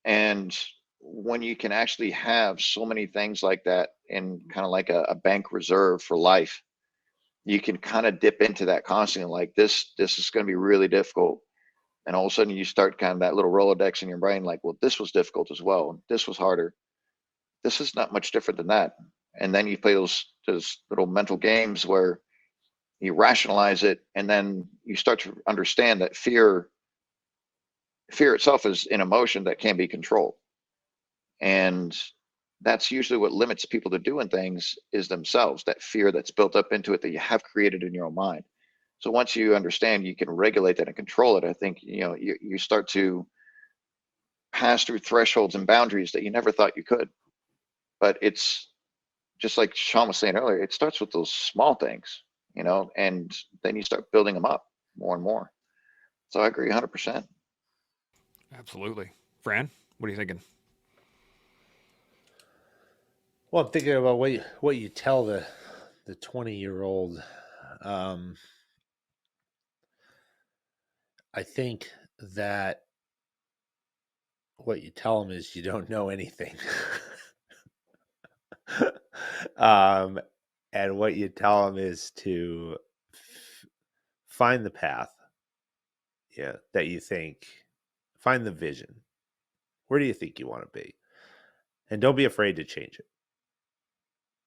And when you can actually have so many things like that in kind of like a bank reserve for life, you can kind of dip into that constantly. Like this is going to be really difficult. And all of a sudden you start kind of that little Rolodex in your brain, like, well, this was difficult as well. This was harder. This is not much different than that. And then you play those little mental games where you rationalize it, and then you start to understand that fear itself is an emotion that can be controlled. And that's usually what limits people to doing things is themselves, that fear that's built up into it that you have created in your own mind. So once you understand you can regulate that and control it, I think you start to pass through thresholds and boundaries that you never thought you could. But it's just like Shaun was saying earlier, it starts with those small things, and then you start building them up more and more. So I agree 100%. Absolutely. Fran, what are you thinking? Well, I'm thinking about what you tell the 20-year-old. Um, I think that what you tell them is you don't know anything. um, and what you tell them is to find the path, yeah, that you think, find the vision. Where do you think you want to be? And don't be afraid to change it,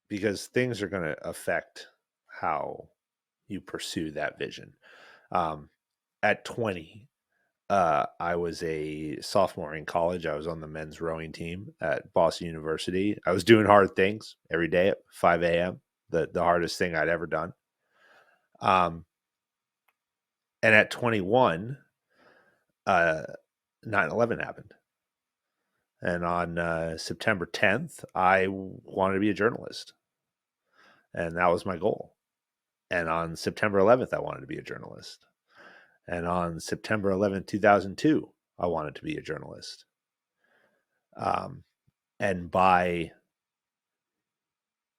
because things are going to affect how you pursue that vision. Um, at 20, I was a sophomore in college. I was on the men's rowing team at Boston University. I was doing hard things every day at 5 a.m., the hardest thing I'd ever done. Um, and at 21, uh, 9/11 happened. And on September 10th, I wanted to be a journalist. And that was my goal. And on September 11th, I wanted to be a journalist. And on September 11th, 2002, I wanted to be a journalist. And by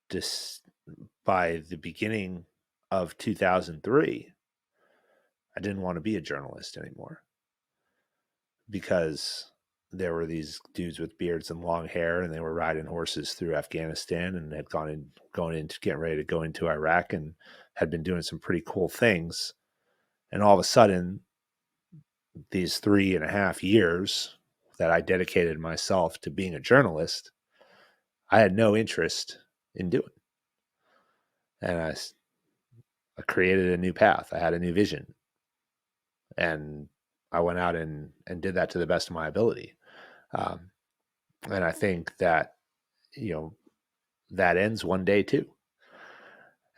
the beginning of 2003, I didn't want to be a journalist anymore, because there were these dudes with beards and long hair, and they were riding horses through Afghanistan, and had going into getting ready to go into Iraq, and had been doing some pretty cool things. And all of a sudden, these 3.5 years that I dedicated myself to being a journalist, I had no interest in doing. And I created a new path. I had a new vision. And I went out and did that to the best of my ability. Um, and I think that, that ends one day too.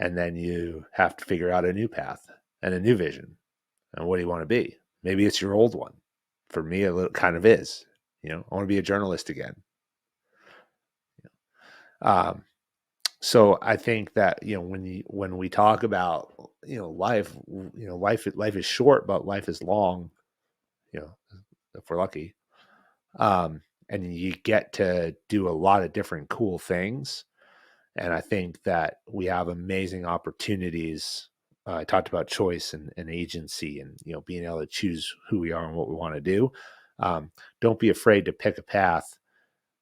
And then you have to figure out a new path and a new vision. And what do you want to be? Maybe it's your old one. For me, it kind of is. I want to be a journalist again. Um, so I think that when we talk about life, life is short, but life is long. If we're lucky, and you get to do a lot of different cool things. And I think that we have amazing opportunities. I talked about choice and agency, and being able to choose who we are and what we want to do. Don't be afraid to pick a path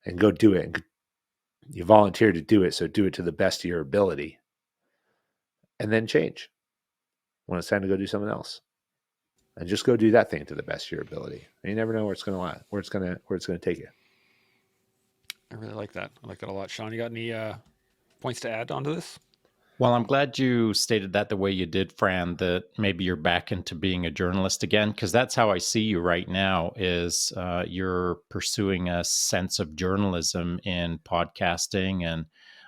and go do it. And you volunteer to do it, so do it to the best of your ability, and then change when it's time to go do something else. And just go do that thing to the best of your ability. And you never know where it's going to where it's going to take you. I really like that. I like that a lot. Shaun, you got any points to add onto this? Well, I'm glad you stated that the way you did, Fran, that maybe you're back into being a journalist again, because that's how I see you right now, is you're pursuing a sense of journalism in podcasting. And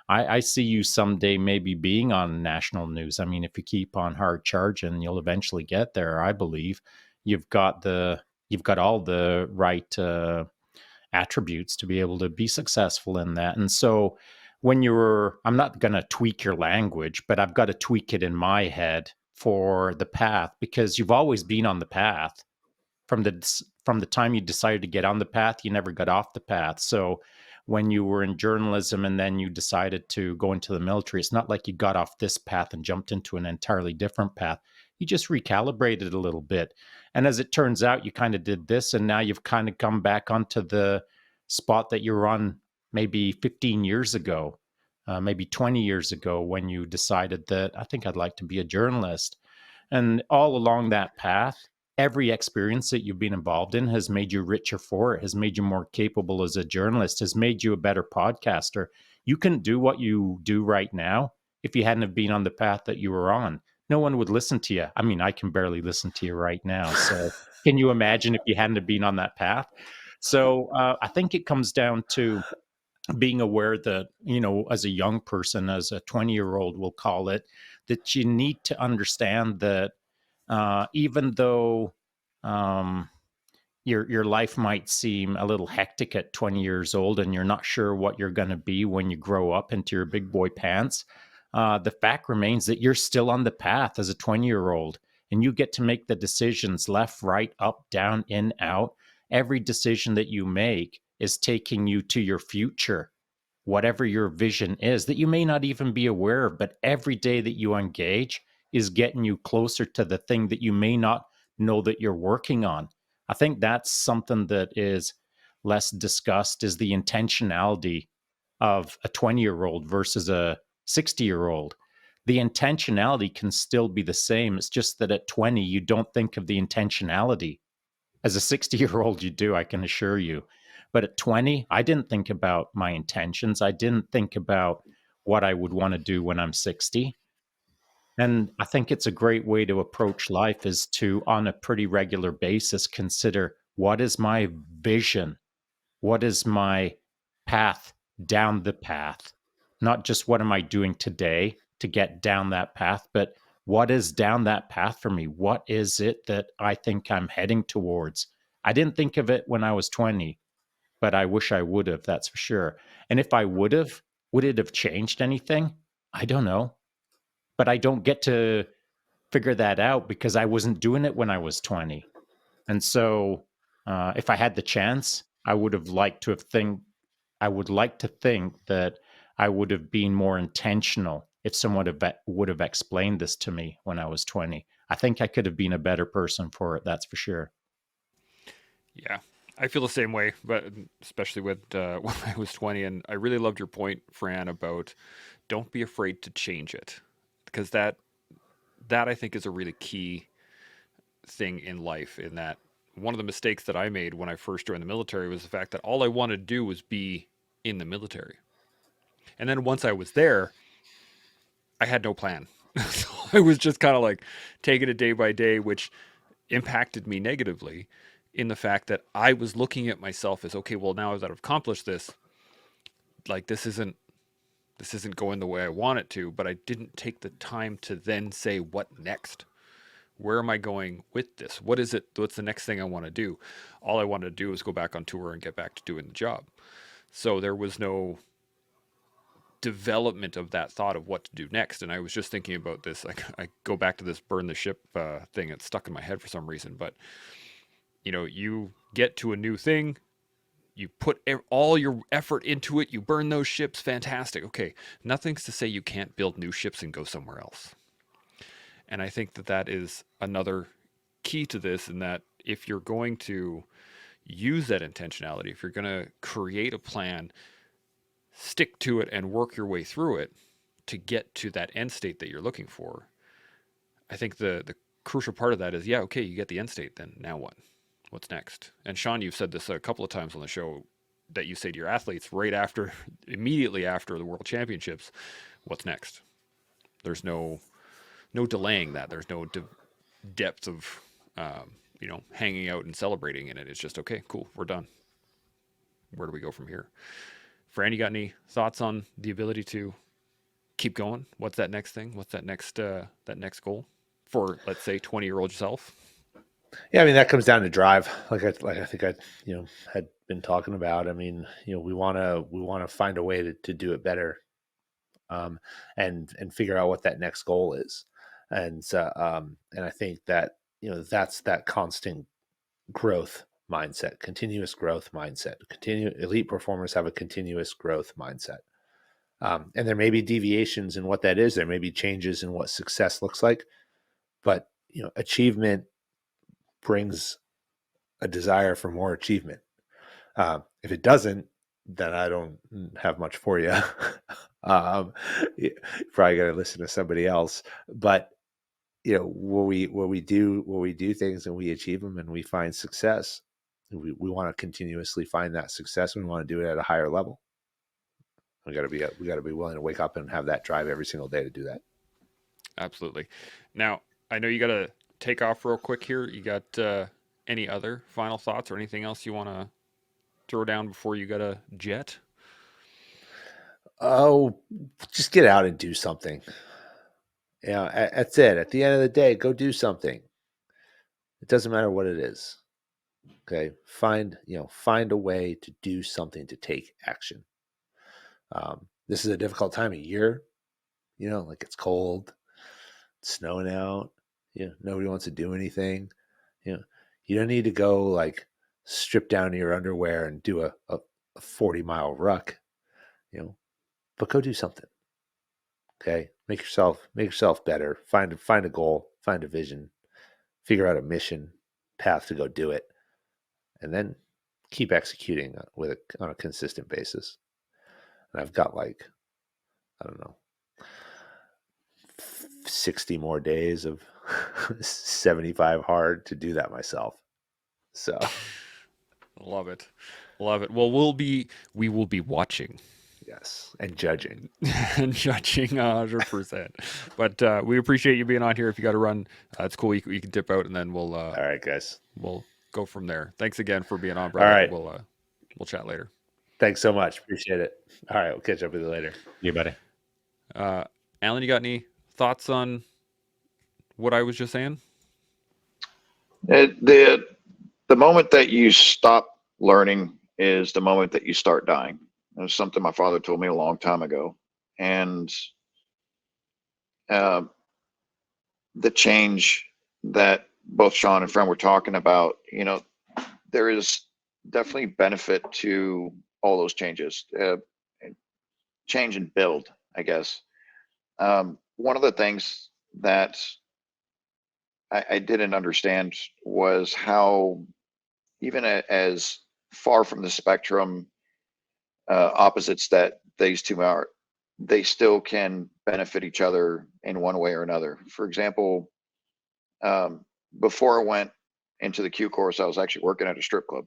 I see you someday maybe being on national news. I mean, if you keep on hard charging, you'll eventually get there, I believe. You've got all the right attributes to be able to be successful in that. And so I'm not going to tweak your language, but I've got to tweak it in my head for the path, because you've always been on the path from the time you decided to get on the path. You never got off the path. So when you were in journalism and then you decided to go into the military, it's not like you got off this path and jumped into an entirely different path. You just recalibrated a little bit. And as it turns out, you kind of did this, and now you've kind of come back onto the spot that you were on maybe 15 years ago, maybe 20 years ago, when you decided that I think I'd like to be a journalist. And all along that path, every experience that you've been involved in has made you richer for it, has made you more capable as a journalist, has made you a better podcaster. You couldn't do what you do right now if you hadn't have been on the path that you were on. No one would listen to you. I mean, I can barely listen to you right now. So can you imagine if you hadn't have been on that path? So I think it comes down to being aware that, as a young person, as a 20-year-old, we'll call it, that you need to understand that even though your life might seem a little hectic at 20 years old, and you're not sure what you're going to be when you grow up into your big boy pants, the fact remains that you're still on the path as a 20-year-old, and you get to make the decisions left, right, up, down, in, out. every decision that you make is taking you to your future, whatever your vision is that you may not even be aware of, but every day that you engage is getting you closer to the thing that you may not know that you're working on. I think that's something that is less discussed, is the intentionality of a 20-year-old versus a 60-year-old. The intentionality can still be the same. It's just that at 20, you don't think of the intentionality. As a 60-year-old, you do, I can assure you. But at 20, I didn't think about my intentions. I didn't think about what I would want to do when I'm 60. And I think it's a great way to approach life, is to, on a pretty regular basis, consider, what is my vision? What is my path down the path? Not just what am I doing today to get down that path, but what is down that path for me? What is it that I think I'm heading towards? I didn't think of it when I was 20, but I wish I would have, that's for sure. And if I would have, would it have changed anything? I don't know. But I don't get to figure that out because I wasn't doing it when I was 20. And so, if I had the chance, I would like to think that I would have been more intentional if someone would have explained this to me when I was 20. I think I could have been a better person for it, that's for sure. Yeah, I feel the same way, but especially with when I was 20. And I really loved your point, Fran, about don't be afraid to change it, because that I think is a really key thing in life. In that, one of the mistakes that I made when I first joined the military was the fact that all I wanted to do was be in the military. And then once I was there, I had no plan. So I was just kind of like taking it day by day, which impacted me negatively in the fact that I was looking at myself as, okay, well, now that I've accomplished this, like this isn't going the way I want it to, but I didn't take the time to then say, what next? Where am I going with this? What is it? What's the next thing I want to do? All I wanted to do was go back on tour and get back to doing the job. So there was no development of that thought of what to do next. And I was just thinking about this. Like, I go back to this burn the ship thing. It's stuck in my head for some reason. But you get to a new thing, you put all your effort into it, you burn those ships, fantastic. Okay, nothing's to say you can't build new ships and go somewhere else. And I think that that is another key to this, in that if you're going to use that intentionality, if you're going to create a plan, stick to it and work your way through it to get to that end state that you're looking for. I think the crucial part of that is, yeah, okay, you get the end state, then now what? What's next? And Shaun, you've said this a couple of times on the show, that you say to your athletes right after, immediately after the World Championships, what's next? There's no delaying that. There's no depth of hanging out and celebrating in it. It's just, okay, cool, we're done. Where do we go from here? Fran, you got any thoughts on the ability to keep going? What's that next thing? What's that next goal for, let's say, 20-year-old yourself? Yeah, I mean, that comes down to drive. I think I had been talking about. I mean, we want to find a way to do it better, and figure out what that next goal is. And I think that that's that constant growth mindset, continuous growth mindset. Elite performers have a continuous growth mindset. And there may be deviations in what that is. There may be changes in what success looks like, but achievement brings a desire for more achievement. If it doesn't, then I don't have much for you. You probably got to listen to somebody else. But when we do things and we achieve them and we find success, we want to continuously find that success. And we want to do it at a higher level. We got to be willing to wake up and have that drive every single day to do that. Absolutely. Now, I know you got to take off real quick here. You got any other final thoughts or anything else you want to throw down before you got to jet? Oh, just get out and do something. That's it. At the end of the day, go do something. It doesn't matter what it is. Okay. Find a way to do something, to take action. This is a difficult time of year. Like, it's cold, it's snowing out. Nobody wants to do anything. You don't need to go like strip down to your underwear and do a 40-mile ruck, but go do something. Okay. Make yourself better. Find a goal, find a vision, figure out a mission, path to go do it, and then keep executing on a consistent basis. And I've got I don't know, 60 more days of 75 hard to do that myself. So Love it. Love it. Well, we will be watching yes, and judging. and judging 100%. But we appreciate you being on here. If you got to run, it's cool. You can dip out, and then All right, guys. we'll go from there. Thanks again for being on, All brother. right. We'll chat later. Thanks so much. Appreciate it. All right, we'll catch up with you later. You buddy. Alan, you got any thoughts on what I was just saying? The moment that you stop learning is the moment that you start dying. It was something my father told me a long time ago. And the change that both Shaun and Fran were talking about, there is definitely benefit to all those changes. Change and build, I guess. One of the things that I didn't understand was how, even as far from the spectrum opposites that these two are, they still can benefit each other in one way or another. For example, before I went into the Q course, I was actually working at a strip club.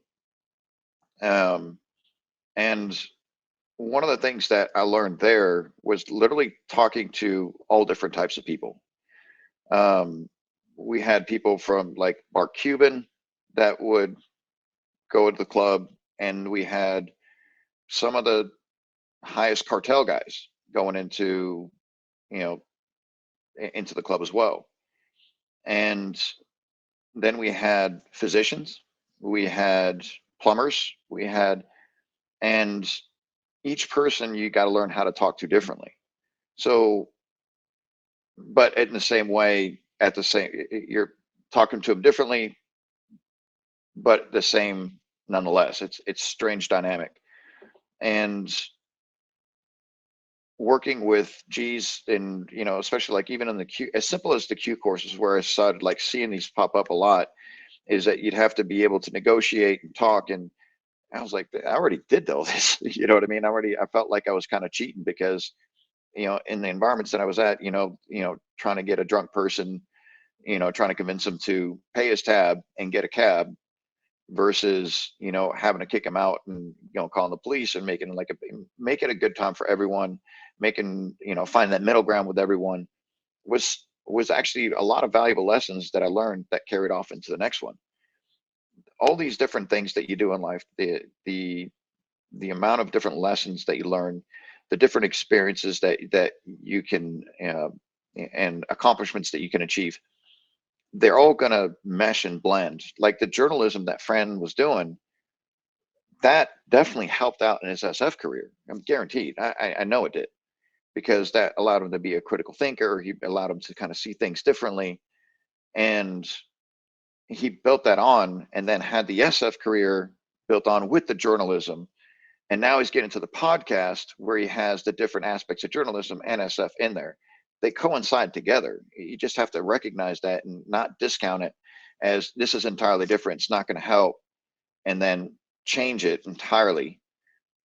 And one of the things that I learned there was literally talking to all different types of people. We had people from like Mark Cuban that would go to the club, and we had some of the highest cartel guys going into the club as well. And then we had physicians, we had plumbers, and each person you got to learn how to talk to differently. So, but in the same way, you're talking to them differently, but the same nonetheless. It's strange dynamic. And working with G's in, especially like even in the Q, as simple as the Q courses, where I started like seeing these pop up a lot, is that you'd have to be able to negotiate and talk. And I was like, I already did all this. You know what I mean? I felt like I was kind of cheating because, in the environments that I was at, trying to get a drunk person, trying to convince him to pay his tab and get a cab versus, having to kick him out and, calling the police and making make it a good time for everyone, find that middle ground with everyone was actually a lot of valuable lessons that I learned that carried off into the next one. All these different things that you do in life, the amount of different lessons that you learn, the different experiences that you can and accomplishments that you can achieve, they're all going to mesh and blend. Like the journalism that Fran was doing, that definitely helped out in his SF career. I'm guaranteed. I know it did, because that allowed him to be a critical thinker. He allowed him to kind of see things differently, and he built that on, and then had the SF career built on with the journalism. And now he's getting to the podcast where he has the different aspects of journalism and SF in there. They coincide together. You just have to recognize that and not discount it as this is entirely different. It's not going to help. And then change it entirely,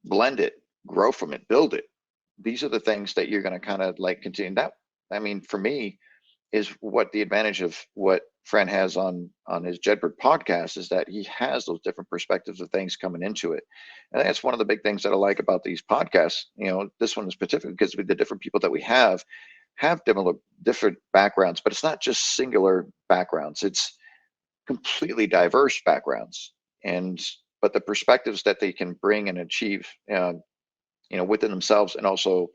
blend it, grow from it, build it. These are the things that you're going to kind of like continue. That, I mean, for me, is what the advantage of what Fran has on his Jedward podcast is that he has those different perspectives of things coming into it. And that's one of the big things that I like about these podcasts. This one is particularly because with the different people that we have different backgrounds, but it's not just singular backgrounds. It's completely diverse backgrounds, but the perspectives that they can bring and achieve, within themselves, and also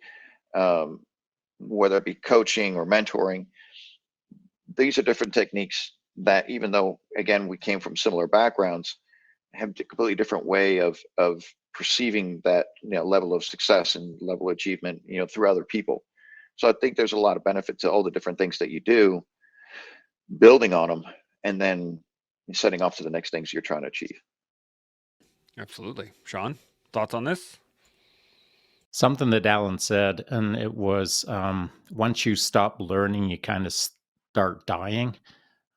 whether it be coaching or mentoring, these are different techniques that, even though again we came from similar backgrounds, have a completely different way of perceiving that level of success and level of achievement through other people. So I think there's a lot of benefit to all the different things that you do, building on them, and then setting off to the next things you're trying to achieve. Absolutely. Shaun, thoughts on this? Something that Alan said, and it was once you stop learning, you kind of start dying.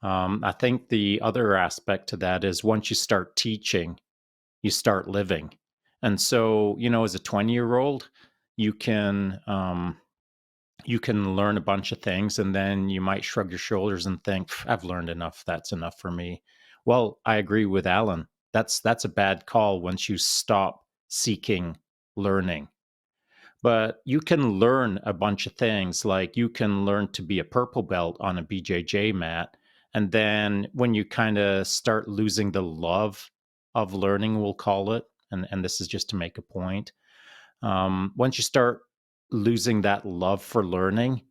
I think the other aspect to that is once you start teaching, you start living. And so, as a 20-year-old, you can you can learn a bunch of things, and then you might shrug your shoulders and think, I've learned enough. That's enough for me. Well, I agree with Alan. That's a bad call once you stop seeking learning. But you can learn a bunch of things, like you can learn to be a purple belt on a BJJ mat. And then when you kind of start losing the love of learning, we'll call it, and this is just to make a point, once you start losing that love for learning,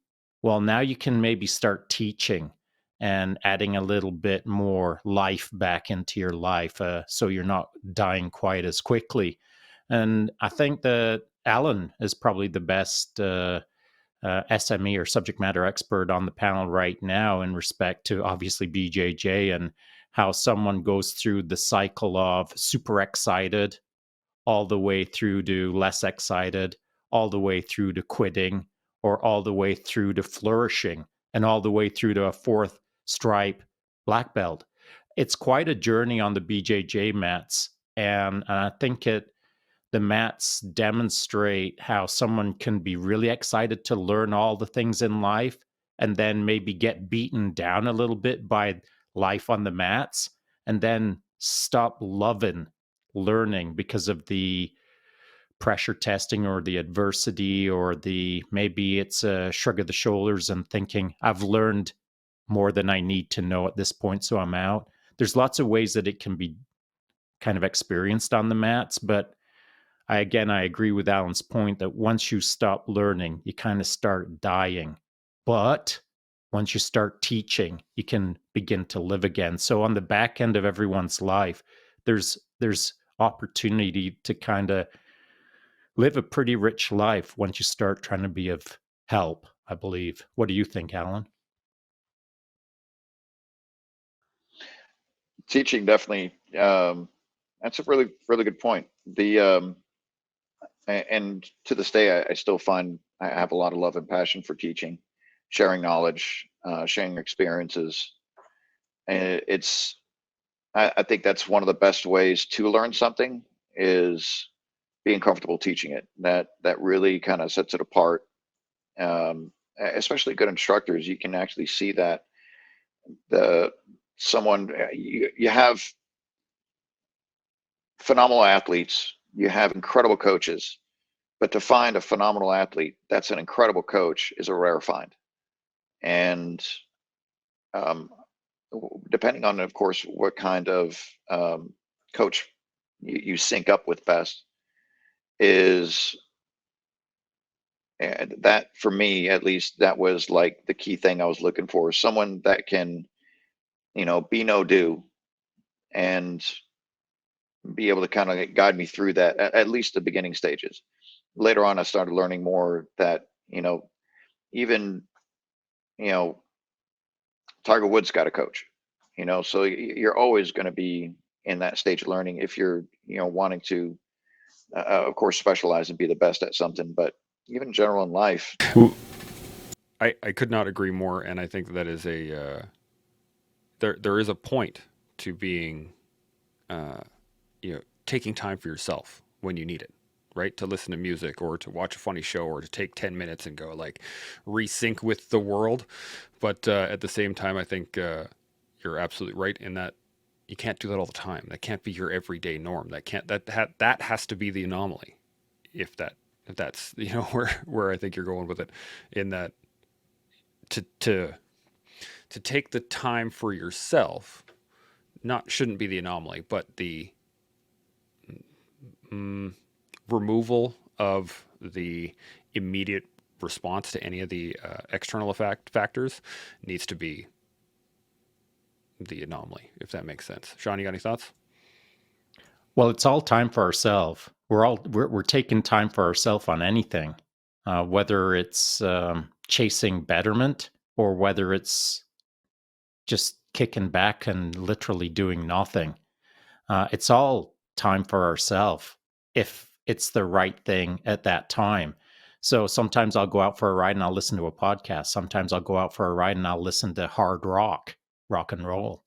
well, now you can maybe start teaching and adding a little bit more life back into your life, so you're not dying quite as quickly. And I think that Alan is probably the best SME or subject matter expert on the panel right now in respect to obviously BJJ and how someone goes through the cycle of super excited all the way through to less excited, all the way through to quitting, or all the way through to flourishing, and all the way through to a fourth stripe black belt. It's quite a journey on the BJJ mats, and I think the mats demonstrate how someone can be really excited to learn all the things in life and then maybe get beaten down a little bit by life on the mats and then stop loving learning because of the pressure testing or the adversity or the maybe it's a shrug of the shoulders and thinking I've learned more than I need to know at this point, so I'm out. There's lots of ways that it can be kind of experienced on the mats, but I agree with Alan's point that once you stop learning, you kind of start dying. But once you start teaching, you can begin to live again. So on the back end of everyone's life, there's opportunity to kind of live a pretty rich life once you start trying to be of help, I believe. What do you think, Alan? Teaching definitely. That's a really really good point. And to this day, I still find I have a lot of love and passion for teaching, sharing knowledge, sharing experiences. And I think that's one of the best ways to learn something is being comfortable teaching it. That really kind of sets it apart. Especially good instructors, you can actually see that the someone you have phenomenal athletes, you have incredible coaches, but to find a phenomenal athlete that's an incredible coach is a rare find. And um, depending on, of course, what kind of coach you sync up with best, is and that for me at least that was like the key thing I was looking for, someone that can be no do and be able to kind of guide me through that at least the beginning stages. Later on I started learning more that even you know Tiger Woods got a coach, so you're always going to be in that stage of learning if you're wanting to of course specialize and be the best at something. But even in general in life. I could not agree more, and I think that is there is a point to being taking time for yourself when you need it, right? To listen to music or to watch a funny show or to take 10 minutes and go like resync with the world. But at the same time, I think you're absolutely right in that you can't do that all the time. That can't be your everyday norm. That has to be the anomaly. If that's where I think you're going with it, in that to take the time for yourself not shouldn't be the anomaly, but the removal of the immediate response to any of the external factors needs to be the anomaly, if that makes sense. Shaun, you got any thoughts? Well, it's all time for ourselves. We're taking time for ourselves on anything, whether it's chasing betterment or whether it's just kicking back and literally doing nothing. It's all time for ourselves if it's the right thing at that time. So sometimes I'll go out for a ride and I'll listen to a podcast. Sometimes I'll go out for a ride and I'll listen to hard rock and roll.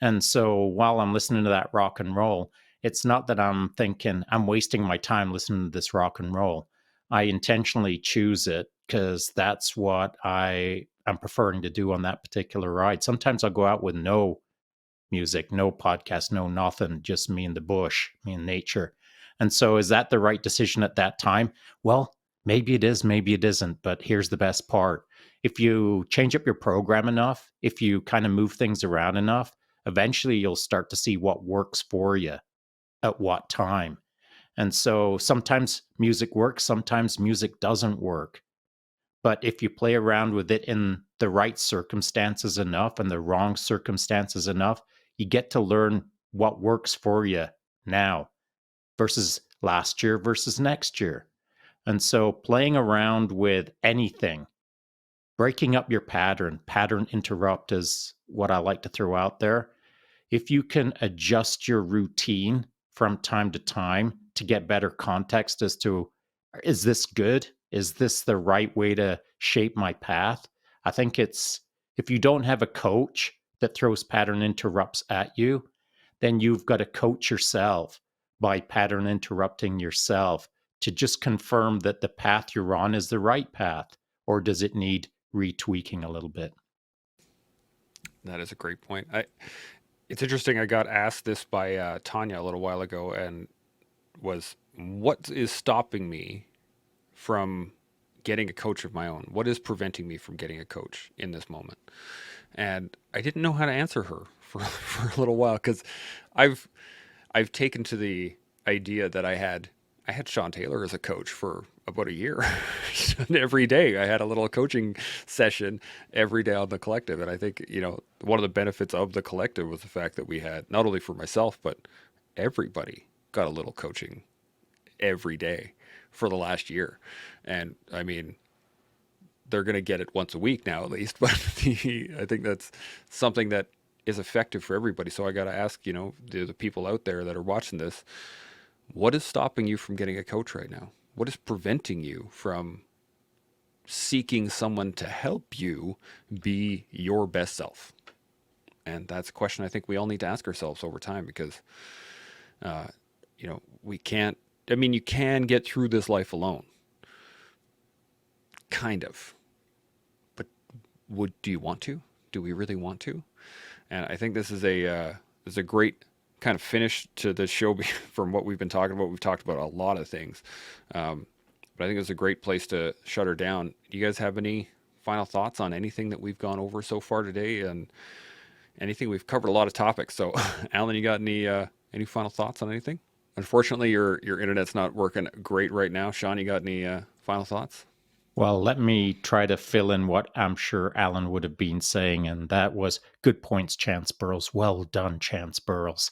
And so while I'm listening to that rock and roll, it's not that I'm thinking I'm wasting my time listening to this rock and roll. I intentionally choose it because that's what I'm preferring to do on that particular ride. Sometimes I'll go out with no music, no podcast, no nothing, just me in the bush, me in nature. And so is that the right decision at that time? Well, maybe it is, maybe it isn't. But here's the best part. If you change up your program enough, if you kind of move things around enough, eventually you'll start to see what works for you at what time. And so sometimes music works, sometimes music doesn't work. But if you play around with it in the right circumstances enough and the wrong circumstances enough, you get to learn what works for you now versus last year versus next year. And so playing around with anything, breaking up your pattern interrupt is what I like to throw out there. If you can adjust your routine from time to time to get better context as to, is this good? Is this the right way to shape my path? I think it's, if you don't have a coach that throws pattern interrupts at you, then you've got to coach yourself by pattern interrupting yourself to just confirm that the path you're on is the right path, or does it need retweaking a little bit? That is a great point. It's interesting. I got asked this by Tanya a little while ago, and was, what is stopping me from getting a coach of my own? What is preventing me from getting a coach in this moment? And I didn't know how to answer her for a little while, because I've taken to the idea that I had Shaun Taylor as a coach for about a year. And every day I had a little coaching session every day on the collective. And I think, one of the benefits of the collective was the fact that we had, not only for myself, but everybody got a little coaching every day for the last year. And I mean, they're going to get it once a week now, at least. But I think that's something that is effective for everybody. So I got to ask, the people out there that are watching this, what is stopping you from getting a coach right now? What is preventing you from seeking someone to help you be your best self? And that's a question I think we all need to ask ourselves over time, because, we can't, you can get through this life alone. Kind of. But do you want to? Do we really want to? And I think this is a great kind of finish to the show from what we've been talking about. We've talked about a lot of things. But I think it's a great place to shut her down. Do you guys have any final thoughts on anything that we've gone over so far today, and anything? We've covered a lot of topics. So, Alan, you got any final thoughts on anything? Unfortunately, your internet's not working great right now. Shaun, you got any final thoughts? Well, let me try to fill in what I'm sure Alan would have been saying, and that was good points, Chance Burles. Well done, Chance Burles.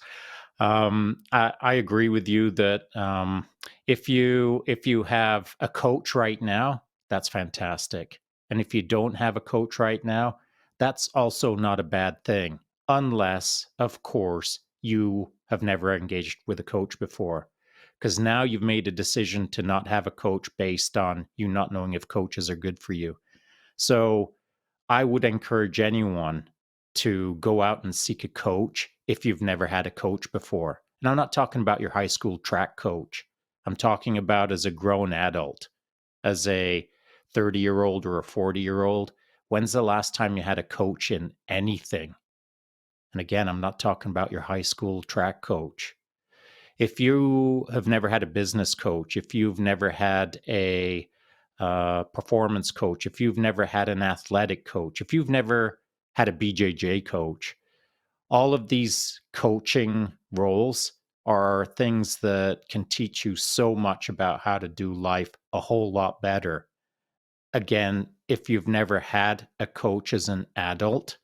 I agree with you that if you have a coach right now, that's fantastic, and if you don't have a coach right now, that's also not a bad thing, unless, of course, you have never engaged with a coach before. Because now you've made a decision to not have a coach based on you not knowing if coaches are good for you. So I would encourage anyone to go out and seek a coach if you've never had a coach before. And I'm not talking about your high school track coach. I'm talking about as a grown adult, as a 30-year-old or a 40-year-old. When's the last time you had a coach in anything? And again, I'm not talking about your high school track coach. If you have never had a business coach, if you've never had a performance coach, if you've never had an athletic coach, if you've never had a BJJ coach, all of these coaching roles are things that can teach you so much about how to do life a whole lot better. Again, if you've never had a coach as an adult,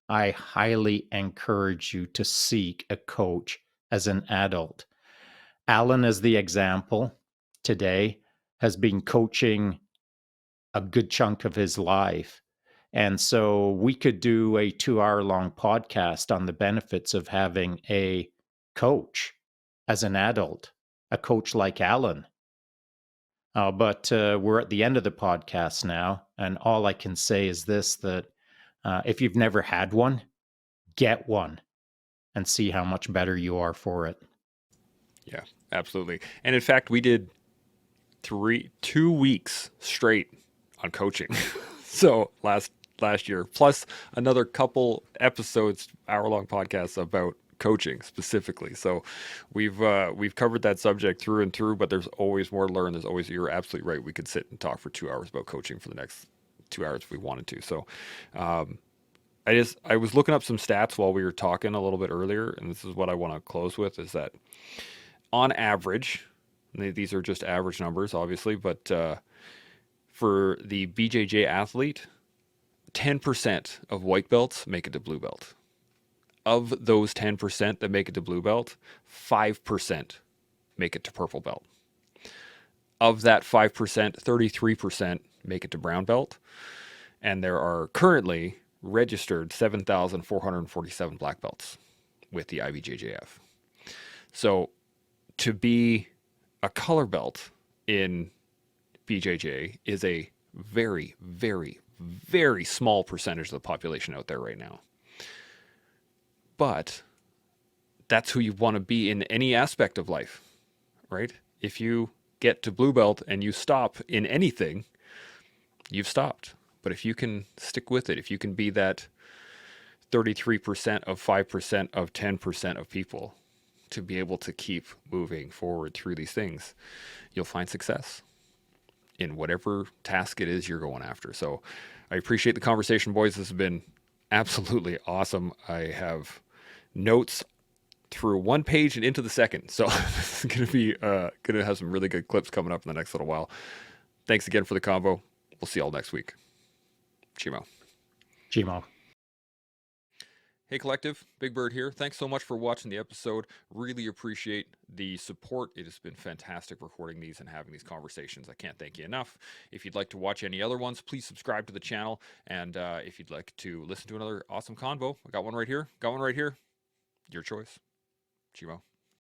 I highly encourage you to seek a coach as an adult. Alan, as the example today, has been coaching a good chunk of his life. And so we could do a 2-hour long podcast on the benefits of having a coach as an adult, a coach like Alan. But we're at the end of the podcast now, and all I can say is this, that if you've never had one, get one and see how much better you are for it. Yeah, absolutely. And in fact, we did 2 weeks straight on coaching. So last year, plus another couple episodes, hour-long podcasts about coaching specifically. So we've covered that subject through and through, but there's always more to learn. There's always, you're absolutely right. We could sit and talk for 2 hours about coaching for the next 2 hours if we wanted to. So I was looking up some stats while we were talking a little bit earlier, and this is what I want to close with, is that on average, and these are just average numbers, obviously, but for the BJJ athlete, 10% of white belts make it to blue belt. Of those 10% that make it to blue belt, 5% make it to purple belt. Of that 5%, 33% make it to brown belt. And there are currently registered 7,447 black belts with the IBJJF. So to be a color belt in BJJ is a very, very, very small percentage of the population out there right now. But that's who you want to be in any aspect of life, right? If you get to blue belt and you stop in anything, you've stopped. But if you can stick with it, if you can be that 33% of 5% of 10% of people to be able to keep moving forward through these things, you'll find success in whatever task it is you're going after. So I appreciate the conversation, boys. This has been absolutely awesome. I have notes through one page and into the second. So this is going to have some really good clips coming up in the next little while. Thanks again for the combo. We'll see you all next week. Chimo. Chimo. Hey Collective, Big Bird here. Thanks so much for watching the episode. Really appreciate the support. It has been fantastic recording these and having these conversations. I can't thank you enough. If you'd like to watch any other ones, please subscribe to the channel. And if you'd like to listen to another awesome convo, I got one right here. Your choice. Chimo.